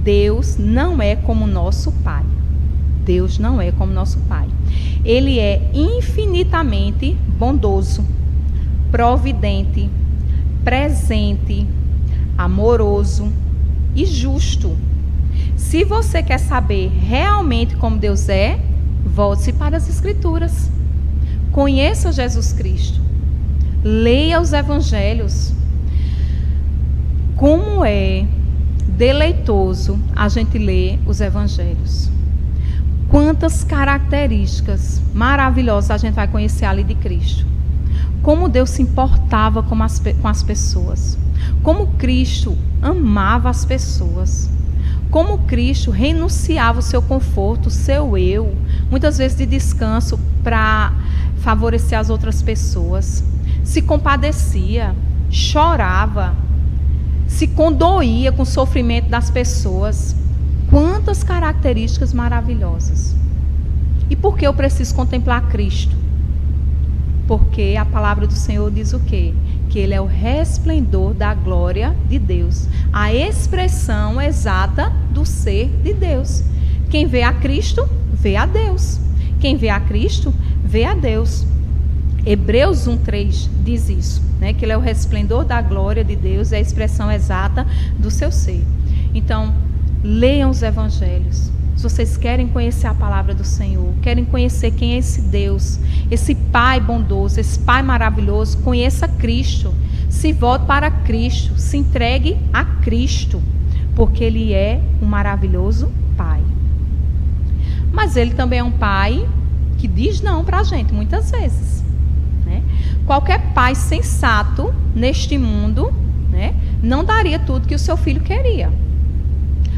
A: Deus não é como nosso Pai. Deus não é como nosso Pai. Ele é infinitamente bondoso, providente, presente, amoroso e justo. Se você quer saber realmente como Deus é, volte-se para as Escrituras. Conheça Jesus Cristo. Leia os Evangelhos. Como é deleitoso a gente ler os Evangelhos. Quantas características maravilhosas a gente vai conhecer ali de Cristo. Como Deus se importava com as pessoas. Como Cristo amava as pessoas. Como Cristo renunciava o seu conforto, o seu eu, muitas vezes de descanso, para favorecer as outras pessoas. Se compadecia, chorava, se condoía com o sofrimento das pessoas. Quantas características maravilhosas. E por que eu preciso contemplar Cristo? Porque a palavra do Senhor diz o quê? Que Ele é o resplendor da glória de Deus. A expressão exata do ser de Deus. Quem vê a Cristo, vê a Deus. Quem vê a Cristo, vê a Deus. Hebreus 1:3 diz isso, né? Que Ele é o resplendor da glória de Deus, é a expressão exata do seu ser. Então, leiam os Evangelhos. Se vocês querem conhecer a palavra do Senhor, querem conhecer quem é esse Deus, esse Pai bondoso, esse Pai maravilhoso, conheça Cristo. Se volte para Cristo, se entregue a Cristo, porque Ele é um maravilhoso Pai. Mas Ele também é um Pai que diz não para a gente, muitas vezes. Né? Qualquer pai sensato neste mundo, né, não daria tudo que o seu filho queria.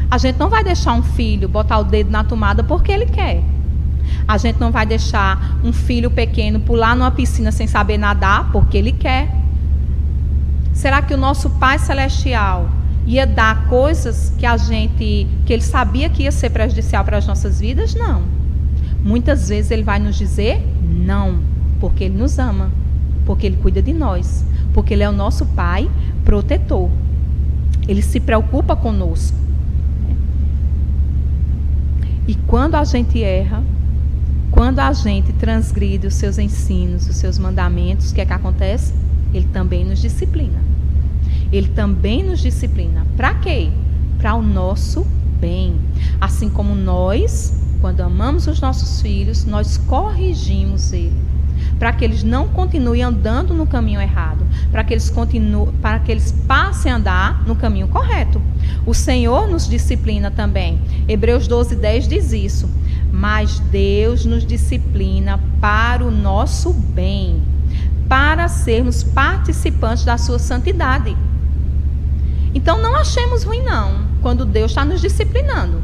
A: A gente não vai deixar um filho botar o dedo na tomada porque ele quer. A gente não vai deixar um filho pequeno pular numa piscina sem saber nadar porque ele quer. Será que o nosso Pai Celestial ia dar coisas que ele sabia que ia ser prejudicial para as nossas vidas? Não. Muitas vezes Ele vai nos dizer não, porque Ele nos ama, porque Ele cuida de nós, porque Ele é o nosso Pai protetor. Ele se preocupa conosco. E quando a gente erra, quando a gente transgride os seus ensinos, os seus mandamentos, o que é que acontece? Ele também nos disciplina. Ele também nos disciplina. Para quê? Para o nosso bem. Assim como nós, quando amamos os nossos filhos, nós corrigimos ele. para que eles não continuem andando no caminho errado, para que eles passem a andar no caminho correto. O Senhor nos disciplina também. Hebreus 12:10 diz isso. Mas Deus nos disciplina para o nosso bem, para sermos participantes da sua santidade. Então não achemos ruim não, quando Deus está nos disciplinando,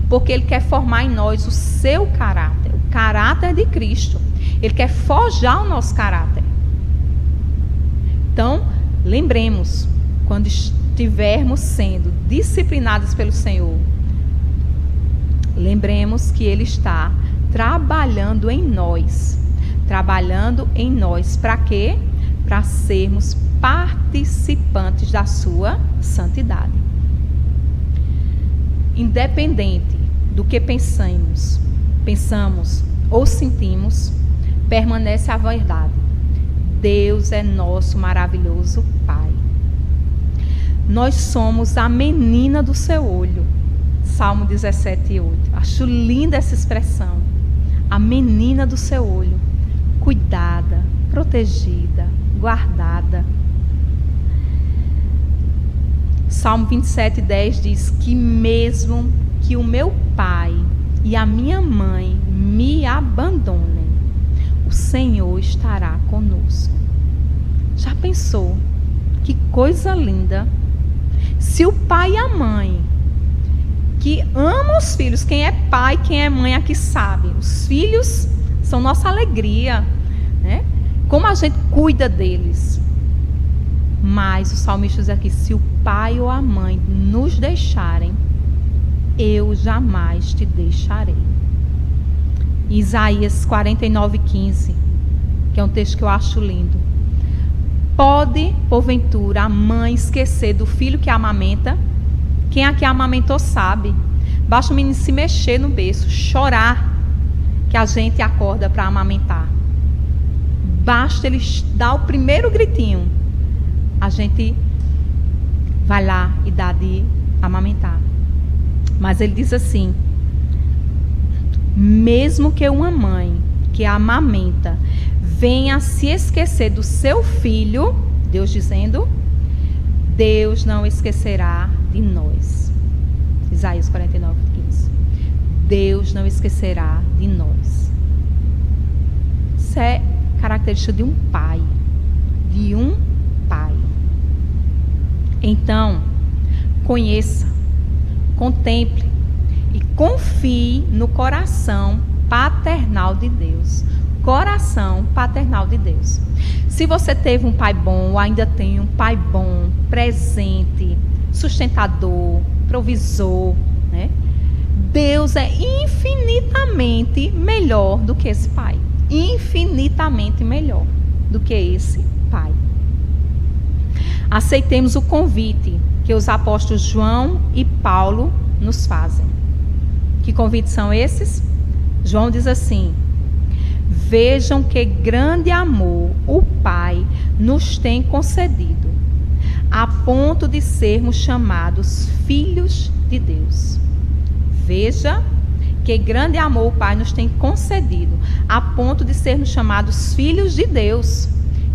A: porque Ele quer formar em nós o seu caráter, o caráter de Cristo. Ele quer forjar o nosso caráter. Então, lembremos, quando estivermos sendo disciplinados pelo Senhor, lembremos que Ele está trabalhando em nós. Trabalhando em nós. Para quê? Para sermos participantes da sua santidade. Independente do que pensamos ou sentimos, permanece a verdade. Deus é nosso maravilhoso Pai. Nós somos a menina do seu olho. Salmo 17:8. Acho linda essa expressão. A menina do seu olho. Cuidada, protegida, guardada. Salmo 27:10 diz que mesmo que o meu pai e a minha mãe me abandonem, o Senhor estará conosco. Já pensou? Que coisa linda! Se o pai e a mãe que amam os filhos, quem é pai, quem é mãe aqui sabe, os filhos são nossa alegria, né? Como a gente cuida deles. Mas o salmista diz aqui, se o pai ou a mãe nos deixarem, eu jamais te deixarei. Isaías 49:15, que é um texto que eu acho lindo. Pode, porventura, a mãe esquecer do filho que amamenta? Quem aqui amamentou sabe. Basta o menino se mexer no berço, chorar, que a gente acorda para amamentar. Basta ele dar o primeiro gritinho, a gente vai lá e dá de amamentar. Mas ele diz assim, mesmo que uma mãe que amamenta venha se esquecer do seu filho, Deus dizendo, Deus não esquecerá de nós. Isaías 49:15. Deus não esquecerá de nós. Isso é característica de um pai. De um pai. Então, conheça, contemple e confie no coração paternal de Deus. Coração paternal de Deus. Se você teve um pai bom, ou ainda tem um pai bom, presente, sustentador, provisor, né? Deus é infinitamente melhor do que esse pai. Infinitamente melhor do que esse pai. Aceitemos o convite que os apóstolos João e Paulo nos fazem. Que convites são esses? João diz assim: vejam que grande amor o Pai nos tem concedido, a ponto de sermos chamados filhos de Deus. Veja que grande amor o Pai nos tem concedido, a ponto de sermos chamados filhos de Deus.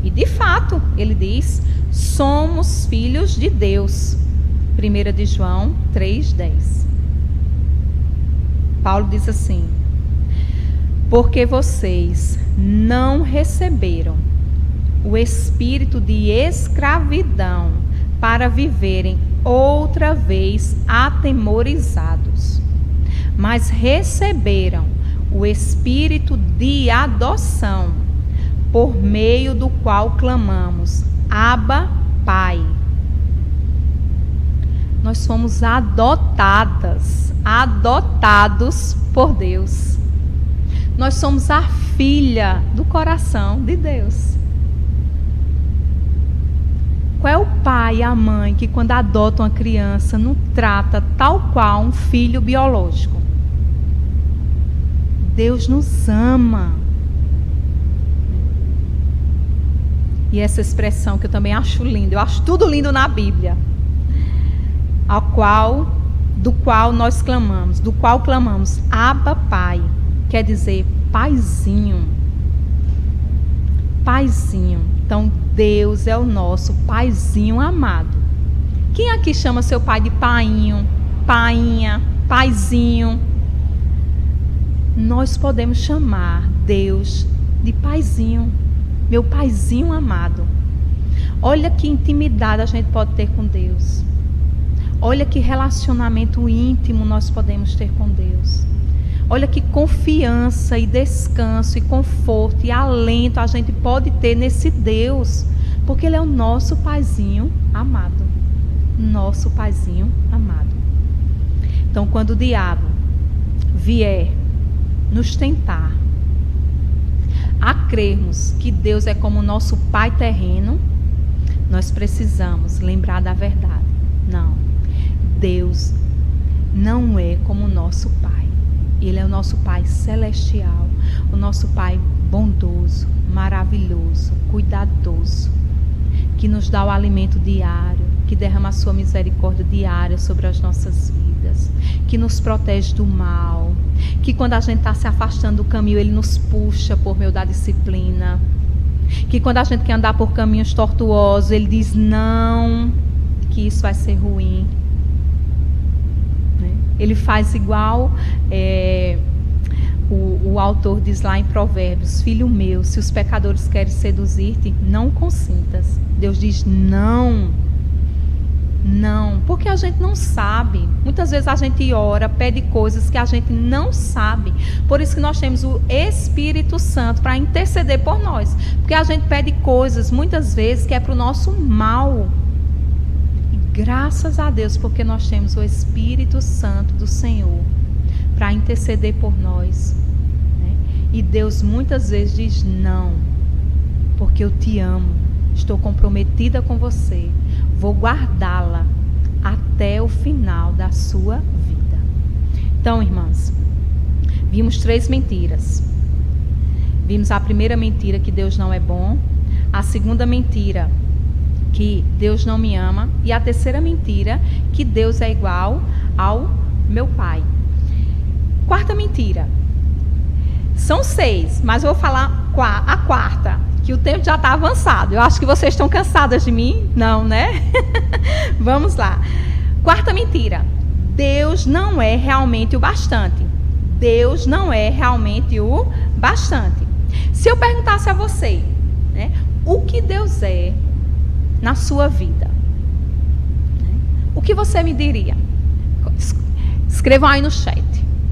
A: E de fato, ele diz, somos filhos de Deus. 1 de João 3:10. Paulo diz assim: porque vocês não receberam o espírito de escravidão para viverem outra vez atemorizados, mas receberam o espírito de adoção, por meio do qual clamamos, Abba, Pai. Nós somos adotados por Deus. Nós somos a filha do coração de Deus. Qual é o pai e a mãe que, quando adotam uma criança, não trata tal qual um filho biológico? Deus nos ama. E essa expressão que eu também acho linda, eu acho tudo lindo na Bíblia, do qual nós clamamos, Abba, Pai, quer dizer paizinho. paizinho. Então, Deus é o nosso paizinho amado. Quem aqui chama seu pai de painho, painha, paizinho? Nós podemos chamar Deus de paizinho, meu paizinho amado. Olha que intimidade a gente pode ter com Deus. Olha que relacionamento íntimo nós podemos ter com Deus. Olha que confiança e descanso e conforto e alento a gente pode ter nesse Deus, porque Ele é o nosso paizinho amado. Nosso paizinho amado. Então, quando o diabo vier nos tentar a crermos que Deus é como o nosso pai terreno, nós precisamos lembrar da verdade. Não, Deus não é como o nosso pai. Ele é o nosso pai celestial, o nosso pai bondoso, maravilhoso, cuidadoso, que nos dá o alimento diário, que derrama a sua misericórdia diária sobre as nossas vidas, que nos protege do mal, que quando a gente está se afastando do caminho, Ele nos puxa por meio da disciplina, que quando a gente quer andar por caminhos tortuosos, Ele diz não, que isso vai ser ruim. Ele faz igual o autor diz lá em Provérbios: filho meu, se os pecadores querem seduzir-te, não consintas. Deus diz não, não, porque a gente não sabe. Muitas vezes a gente ora, pede coisas que a gente não sabe. Por isso que nós temos o Espírito Santo para interceder por nós, porque a gente pede coisas muitas vezes que é para o nosso mal. Graças a Deus, porque nós temos o Espírito Santo do Senhor para interceder por nós, né? E Deus muitas vezes diz não, porque eu te amo, estou comprometida com você, vou guardá-la até o final da sua vida. Então, irmãs, vimos 3 mentiras. Vimos a primeira mentira, que Deus não é bom. A segunda mentira, que Deus não me ama. E a terceira mentira, que Deus é igual ao meu pai. Quarta mentira. São 6, mas eu vou falar a quarta, que o tempo já está avançado. Eu acho que vocês estão cansadas de mim. Não, né? Vamos lá. Quarta mentira. Deus não é realmente o bastante. Deus não é realmente o bastante. Se eu perguntasse a você, né, o que Deus é na sua vida, né? O que você me diria? Escrevam aí no chat,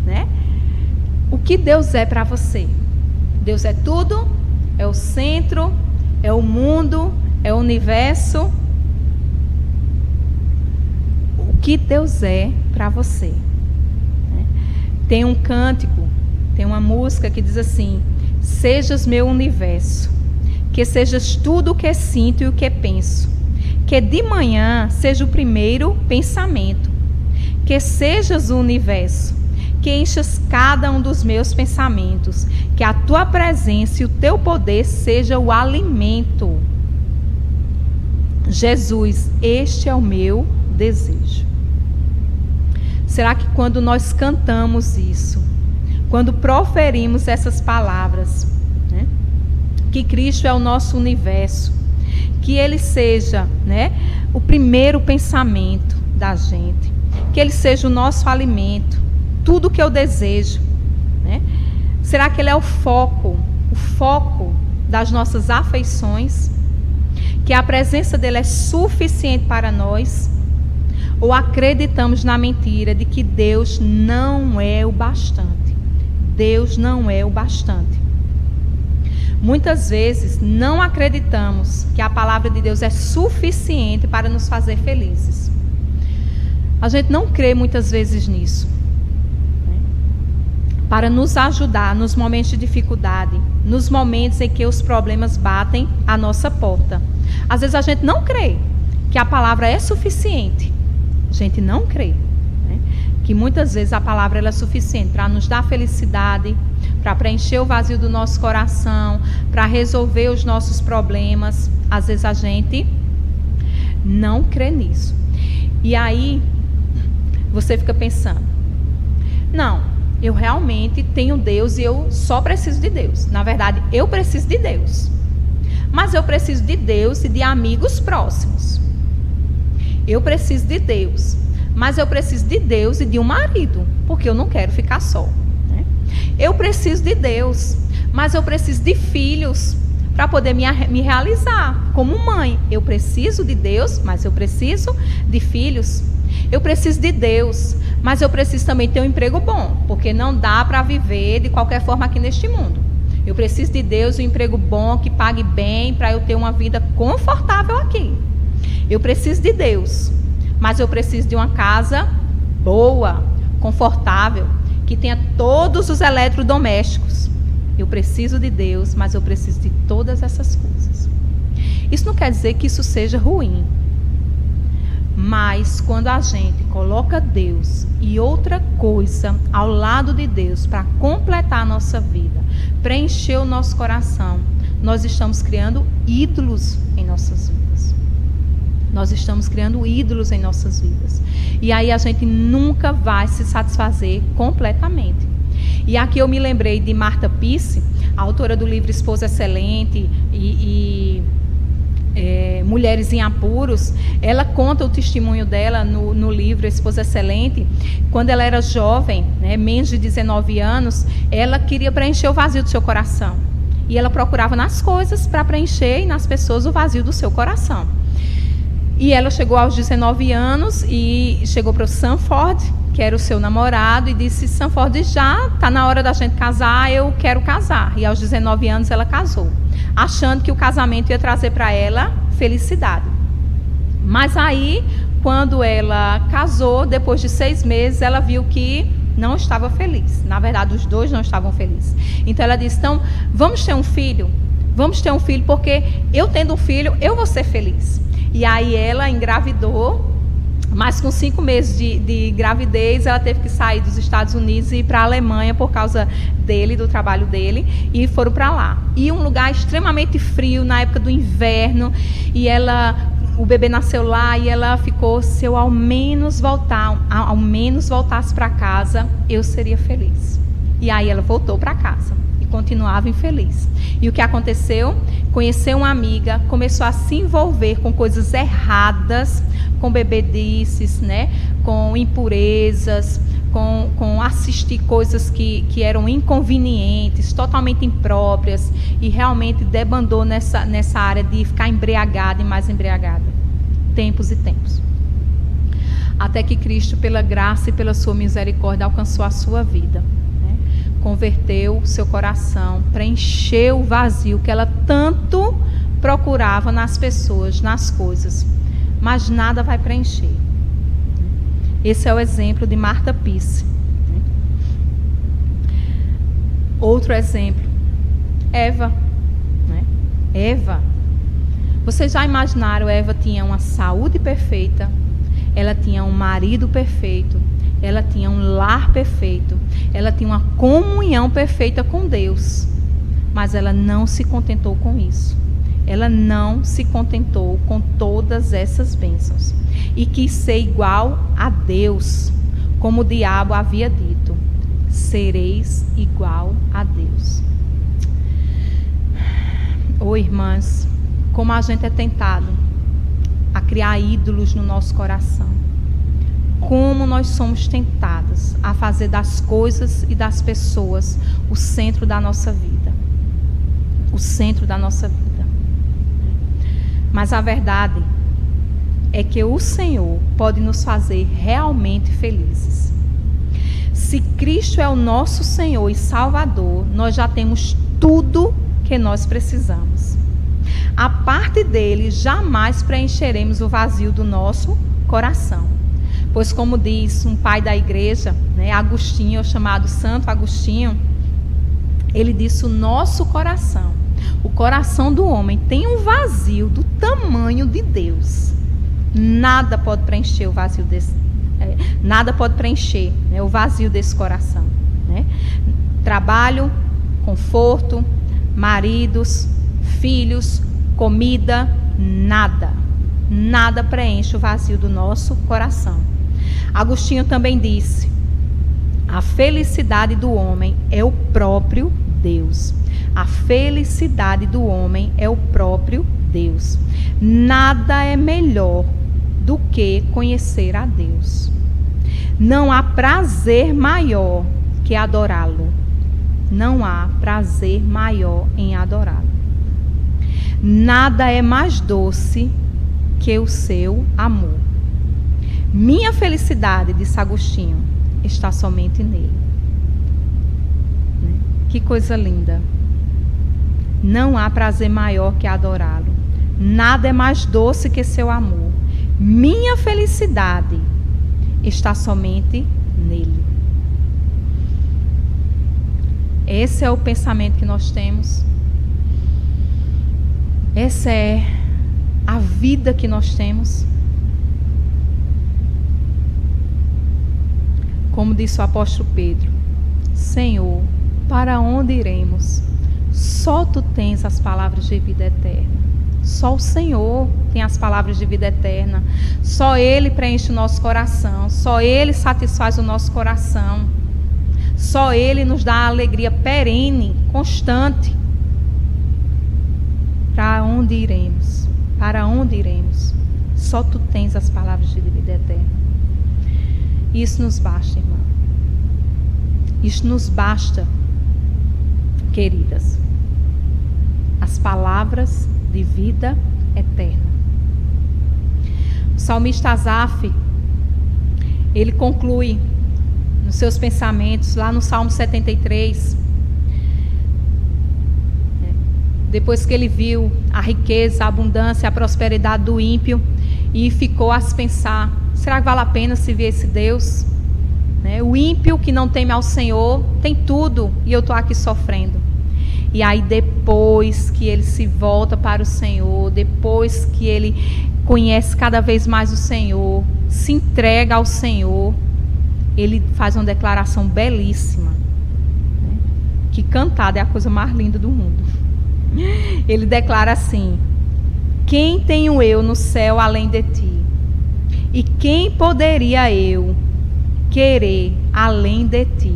A: né? O que Deus é para você? Deus é tudo? É o centro? É o mundo? É o universo? O que Deus é para você? Né? Tem um cântico, tem uma música que diz assim: sejas meu universo, que sejas tudo o que sinto e o que penso, que de manhã seja o primeiro pensamento, que sejas o universo, que enchas cada um dos meus pensamentos, que a tua presença e o teu poder seja o alimento. Jesus, este é o meu desejo. Será que quando nós cantamos isso, quando proferimos essas palavras, né, que Cristo é o nosso universo, que Ele seja, né, o primeiro pensamento da gente, que Ele seja o nosso alimento, tudo que eu desejo, né? Será que Ele é o foco das nossas afeições? Que a presença dEle é suficiente para nós? Ou acreditamos na mentira de que Deus não é o bastante? Deus não é o bastante. Muitas vezes não acreditamos que a palavra de Deus é suficiente para nos fazer felizes. A gente não crê muitas vezes nisso, né? Para nos ajudar nos momentos de dificuldade, nos momentos em que os problemas batem à nossa porta. Às vezes a gente não crê que a palavra é suficiente. A gente não crê, né, que muitas vezes a palavra ela é suficiente para nos dar felicidade, para preencher o vazio do nosso coração, para resolver os nossos problemas. Às vezes a gente não crê nisso. E aí você fica pensando: não, eu realmente tenho Deus e eu só preciso de Deus. Na verdade, eu preciso de Deus. Mas eu preciso de Deus e de amigos próximos. Eu preciso de Deus, mas eu preciso de Deus e de um marido, porque eu não quero ficar só, né? Eu preciso de Deus, mas eu preciso de filhos para poder me realizar como mãe. Eu preciso de Deus, mas eu preciso de filhos. Eu preciso de Deus, mas eu preciso também ter um emprego bom, porque não dá para viver de qualquer forma aqui neste mundo. Eu preciso de Deus, um emprego bom, que pague bem, para eu ter uma vida confortável aqui. Eu preciso de Deus, mas eu preciso de uma casa boa, confortável, que tenha todos os eletrodomésticos. Eu preciso de Deus, mas eu preciso de todas essas coisas. Isso não quer dizer que isso seja ruim. Mas quando a gente coloca Deus e outra coisa ao lado de Deus para completar a nossa vida, preencher o nosso coração, nós estamos criando ídolos em nossas vidas. Nós estamos criando ídolos em nossas vidas. E aí a gente nunca vai se satisfazer completamente. E aqui eu me lembrei de Marta Pisse, a autora do livro Esposa Excelente e Mulheres em Apuros. Ela conta o testemunho dela no livro Esposa Excelente. Quando ela era jovem, né, menos de 19 anos, ela queria preencher o vazio do seu coração. E ela procurava nas coisas para preencher e nas pessoas o vazio do seu coração. E ela chegou aos 19 anos e chegou para o Sanford, que era o seu namorado, e disse: Sanford, já está na hora da gente casar, eu quero casar. E aos 19 anos ela casou, achando que o casamento ia trazer para ela felicidade. Mas aí, quando ela casou, depois de 6 meses, ela viu que não estava feliz. Na verdade, os dois não estavam felizes. Então ela disse: então, vamos ter um filho? Vamos ter um filho, porque eu tendo um filho, eu vou ser feliz. E aí ela engravidou, mas com 5 meses de gravidez, ela teve que sair dos Estados Unidos e ir para a Alemanha por causa dele, do trabalho dele, e foram para lá. E um lugar extremamente frio, na época do inverno, e o bebê nasceu lá, e ela ficou: se eu ao menos voltasse para casa, eu seria feliz. E aí ela voltou para casa e continuava infeliz. E o que aconteceu? Conheceu uma amiga, começou a se envolver com coisas erradas, com bebedices, né? Com impurezas, com assistir coisas que eram inconvenientes, totalmente impróprias, e realmente debandou nessa área de ficar embriagada e mais embriagada, tempos e tempos. Até que Cristo, pela graça e pela sua misericórdia, alcançou a sua vida, né? Converteu seu coração, preencheu o vazio que ela tanto procurava nas pessoas, nas coisas, mas nada vai preencher. Esse é o exemplo de Marta Pisse. Outro exemplo, Eva, né? Eva, vocês já imaginaram? Eva tinha uma saúde perfeita, ela tinha um marido perfeito, ela tinha um lar perfeito, ela tinha uma comunhão perfeita com Deus, mas ela não se contentou com isso. Ela não se contentou com todas essas bênçãos e quis ser igual a Deus, como o diabo havia dito: sereis igual a Deus. Irmãs, como a gente é tentado a criar ídolos no nosso coração. Como nós somos tentadas a fazer das coisas e das pessoas o centro da nossa vida. O centro da nossa vida. Mas a verdade é que o Senhor pode nos fazer realmente felizes. Se Cristo é o nosso Senhor e Salvador, nós já temos tudo que nós precisamos. A parte dele, jamais preencheremos o vazio do nosso coração. Pois, como diz um pai da igreja, né, Agostinho, chamado Santo Agostinho, ele disse: o nosso coração, o coração do homem, tem um vazio do tamanho de Deus. Nada pode preencher o vazio desse, nada pode preencher, né, o vazio desse coração, né? Trabalho, conforto, maridos, filhos, comida, nada preenche o vazio do nosso coração. Agostinho também disse: a felicidade do homem é o próprio Deus. A felicidade do homem é o próprio Deus. Nada é melhor do que conhecer a Deus. Não há prazer maior que adorá-lo. Não há prazer maior em adorá-lo. Nada é mais doce que o seu amor. Minha felicidade, disse Agostinho, está somente nele. Que coisa linda. Não há prazer maior que adorá-lo. Nada é mais doce que seu amor. Minha felicidade está somente nele. Esse é o pensamento que nós temos. Essa é a vida que nós temos. Como disse o apóstolo Pedro: Senhor, para onde iremos? Só tu tens as palavras de vida eterna. Só o Senhor tem as palavras de vida eterna. Só Ele preenche o nosso coração. Só Ele satisfaz o nosso coração. Só Ele nos dá a alegria perene, constante. Para onde iremos? Para onde iremos? Só tu tens as palavras de vida eterna. Isso nos basta, irmã. Isso nos basta, queridas. As palavras de vida eterna. O salmista Asaf, ele conclui nos seus pensamentos, lá no Salmo 73, depois que ele viu a riqueza, a abundância, a prosperidade do ímpio, e ficou a se pensar: será que vale a pena servir esse Deus? O ímpio que não teme ao Senhor tem tudo e eu estou aqui sofrendo. E aí depois que ele se volta para o Senhor, depois que ele conhece cada vez mais o Senhor, se entrega ao Senhor, ele faz uma declaração belíssima, que cantada é a coisa mais linda do mundo. Ele declara assim: quem tenho eu no céu além de ti? E quem poderia eu querer além de ti?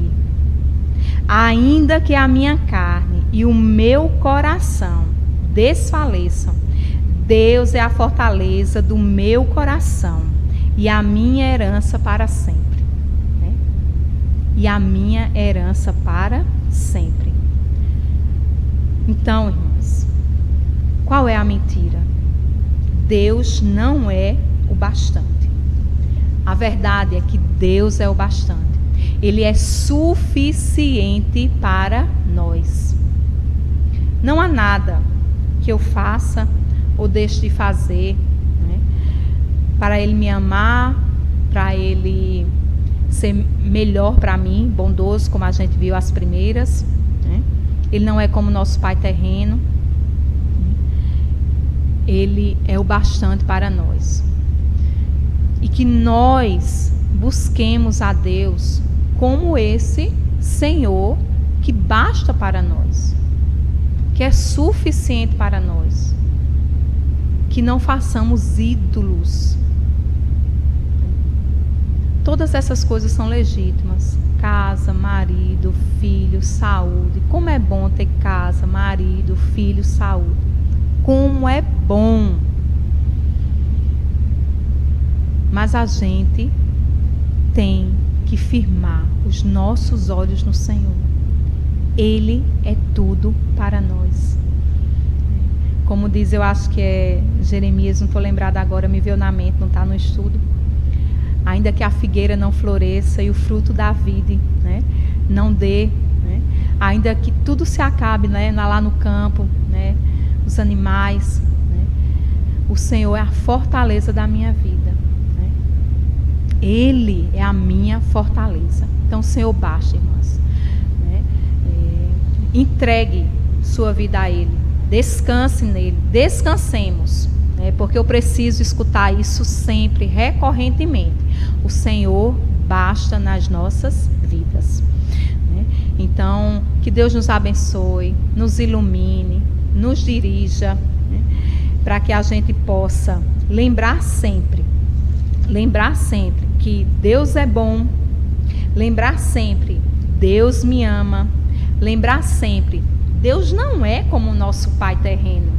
A: Ainda que a minha carne e o meu coração desfaleçam, Deus é a fortaleza do meu coração e a minha herança para sempre. E a minha herança para sempre. Então, irmãs, qual é a mentira? Deus não é o bastante. A verdade é que Deus é o bastante. Ele é suficiente para nós. Não há nada que eu faça ou deixe de fazer, para Ele me amar, para Ele ser melhor para mim, bondoso, como a gente viu as primeiras. Ele não é como nosso pai terreno. Ele é o bastante para nós. E que nós busquemos a Deus como esse Senhor que basta para nós, que é suficiente para nós. Que não façamos ídolos. Todas essas coisas são legítimas. Casa, marido, filho, saúde. Como é bom ter casa, marido, filho, saúde. Como é bom. Mas a gente tem que firmar os nossos olhos no Senhor. Ele é tudo para nós. Como diz, eu acho que é Jeremias, não estou lembrada agora, me veio na mente, não está no estudo. Ainda que a figueira não floresça e o fruto da vide, não dê, ainda que tudo se acabe, lá no campo, os animais, o Senhor é a fortaleza da minha vida. Ele é a minha fortaleza. Então, o Senhor basta, irmãs. Entregue sua vida a Ele. Descanse nele. Descansemos. Porque eu preciso escutar isso sempre, recorrentemente. O Senhor basta nas nossas vidas. Então, que Deus nos abençoe, nos ilumine, nos dirija, para que a gente possa lembrar sempre que Deus é bom, lembrar sempre, Deus me ama, lembrar sempre, Deus não é como o nosso pai terreno.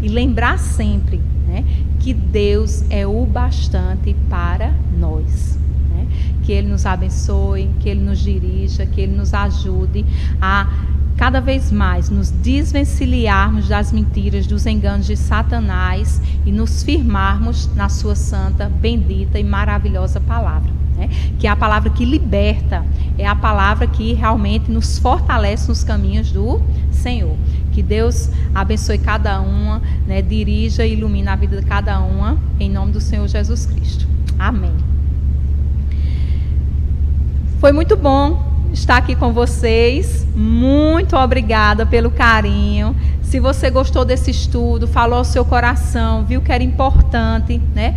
A: e lembrar sempre, né, que Deus é o bastante para nós. Né? Que Ele nos abençoe, que Ele nos dirija, que Ele nos ajude a cada vez mais nos desvencilharmos das mentiras, dos enganos de Satanás e nos firmarmos na sua santa, bendita e maravilhosa palavra. Né? Que é a palavra que liberta, é a palavra que realmente nos fortalece nos caminhos do Senhor. Que Deus abençoe cada uma, né? Dirija e ilumine a vida de cada uma, em nome do Senhor Jesus Cristo. Amém. Foi muito bom estar aqui com vocês. Muito obrigada pelo carinho. Se você gostou desse estudo, falou ao seu coração, viu que era importante, né?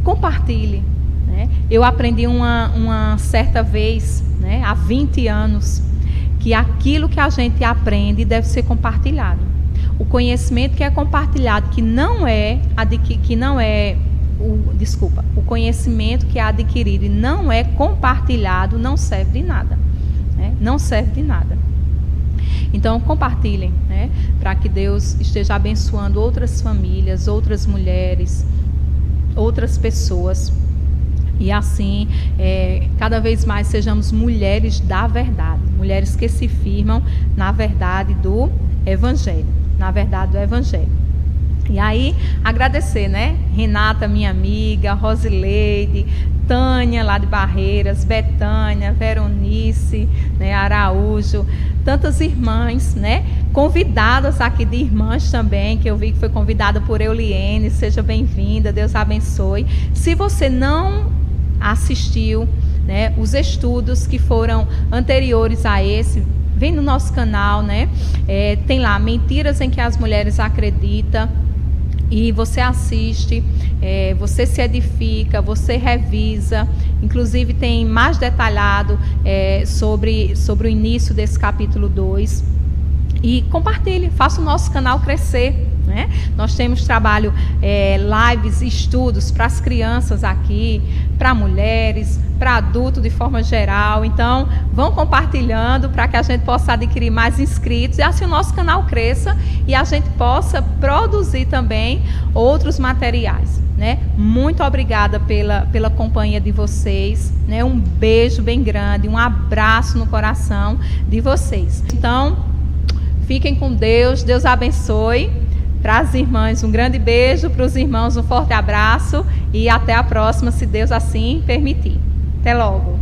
A: Compartilhe. Né? Eu aprendi uma certa vez, né, há 20 anos, que aquilo que a gente aprende deve ser compartilhado. O conhecimento que é compartilhado, o conhecimento que é adquirido e não é compartilhado, não serve de nada. Né? Não serve de nada. Então, compartilhem, né? Para que Deus esteja abençoando outras famílias, outras mulheres, outras pessoas. E assim, cada vez mais sejamos mulheres da verdade. Mulheres que se firmam na verdade do Evangelho. Na verdade do Evangelho. E aí, agradecer, né? Renata, minha amiga, Rosileide, Tânia, lá de Barreiras, Betânia, Veronice, né, Araújo, tantas irmãs, né? Convidadas aqui de irmãs também, que eu vi que foi convidada por Euliene, seja bem-vinda, Deus abençoe. Se você não assistiu, né, os estudos que foram anteriores a esse, vem no nosso canal, né? Tem lá, Mentiras em que as Mulheres Acreditam. E você assiste, você se edifica, você revisa. Inclusive tem mais detalhado sobre o início desse capítulo 2. E compartilhe, faça o nosso canal crescer. Né? Nós temos trabalho, lives, estudos para as crianças aqui, para mulheres, para adultos de forma geral. Então, vão compartilhando para que a gente possa adquirir mais inscritos e assim o nosso canal cresça e a gente possa produzir também outros materiais. Né? Muito obrigada pela companhia de vocês. Né? Um beijo bem grande, um abraço no coração de vocês. Então, fiquem com Deus, Deus abençoe. Para as irmãs, um grande beijo, para os irmãos, um forte abraço e até a próxima, se Deus assim permitir. Até logo.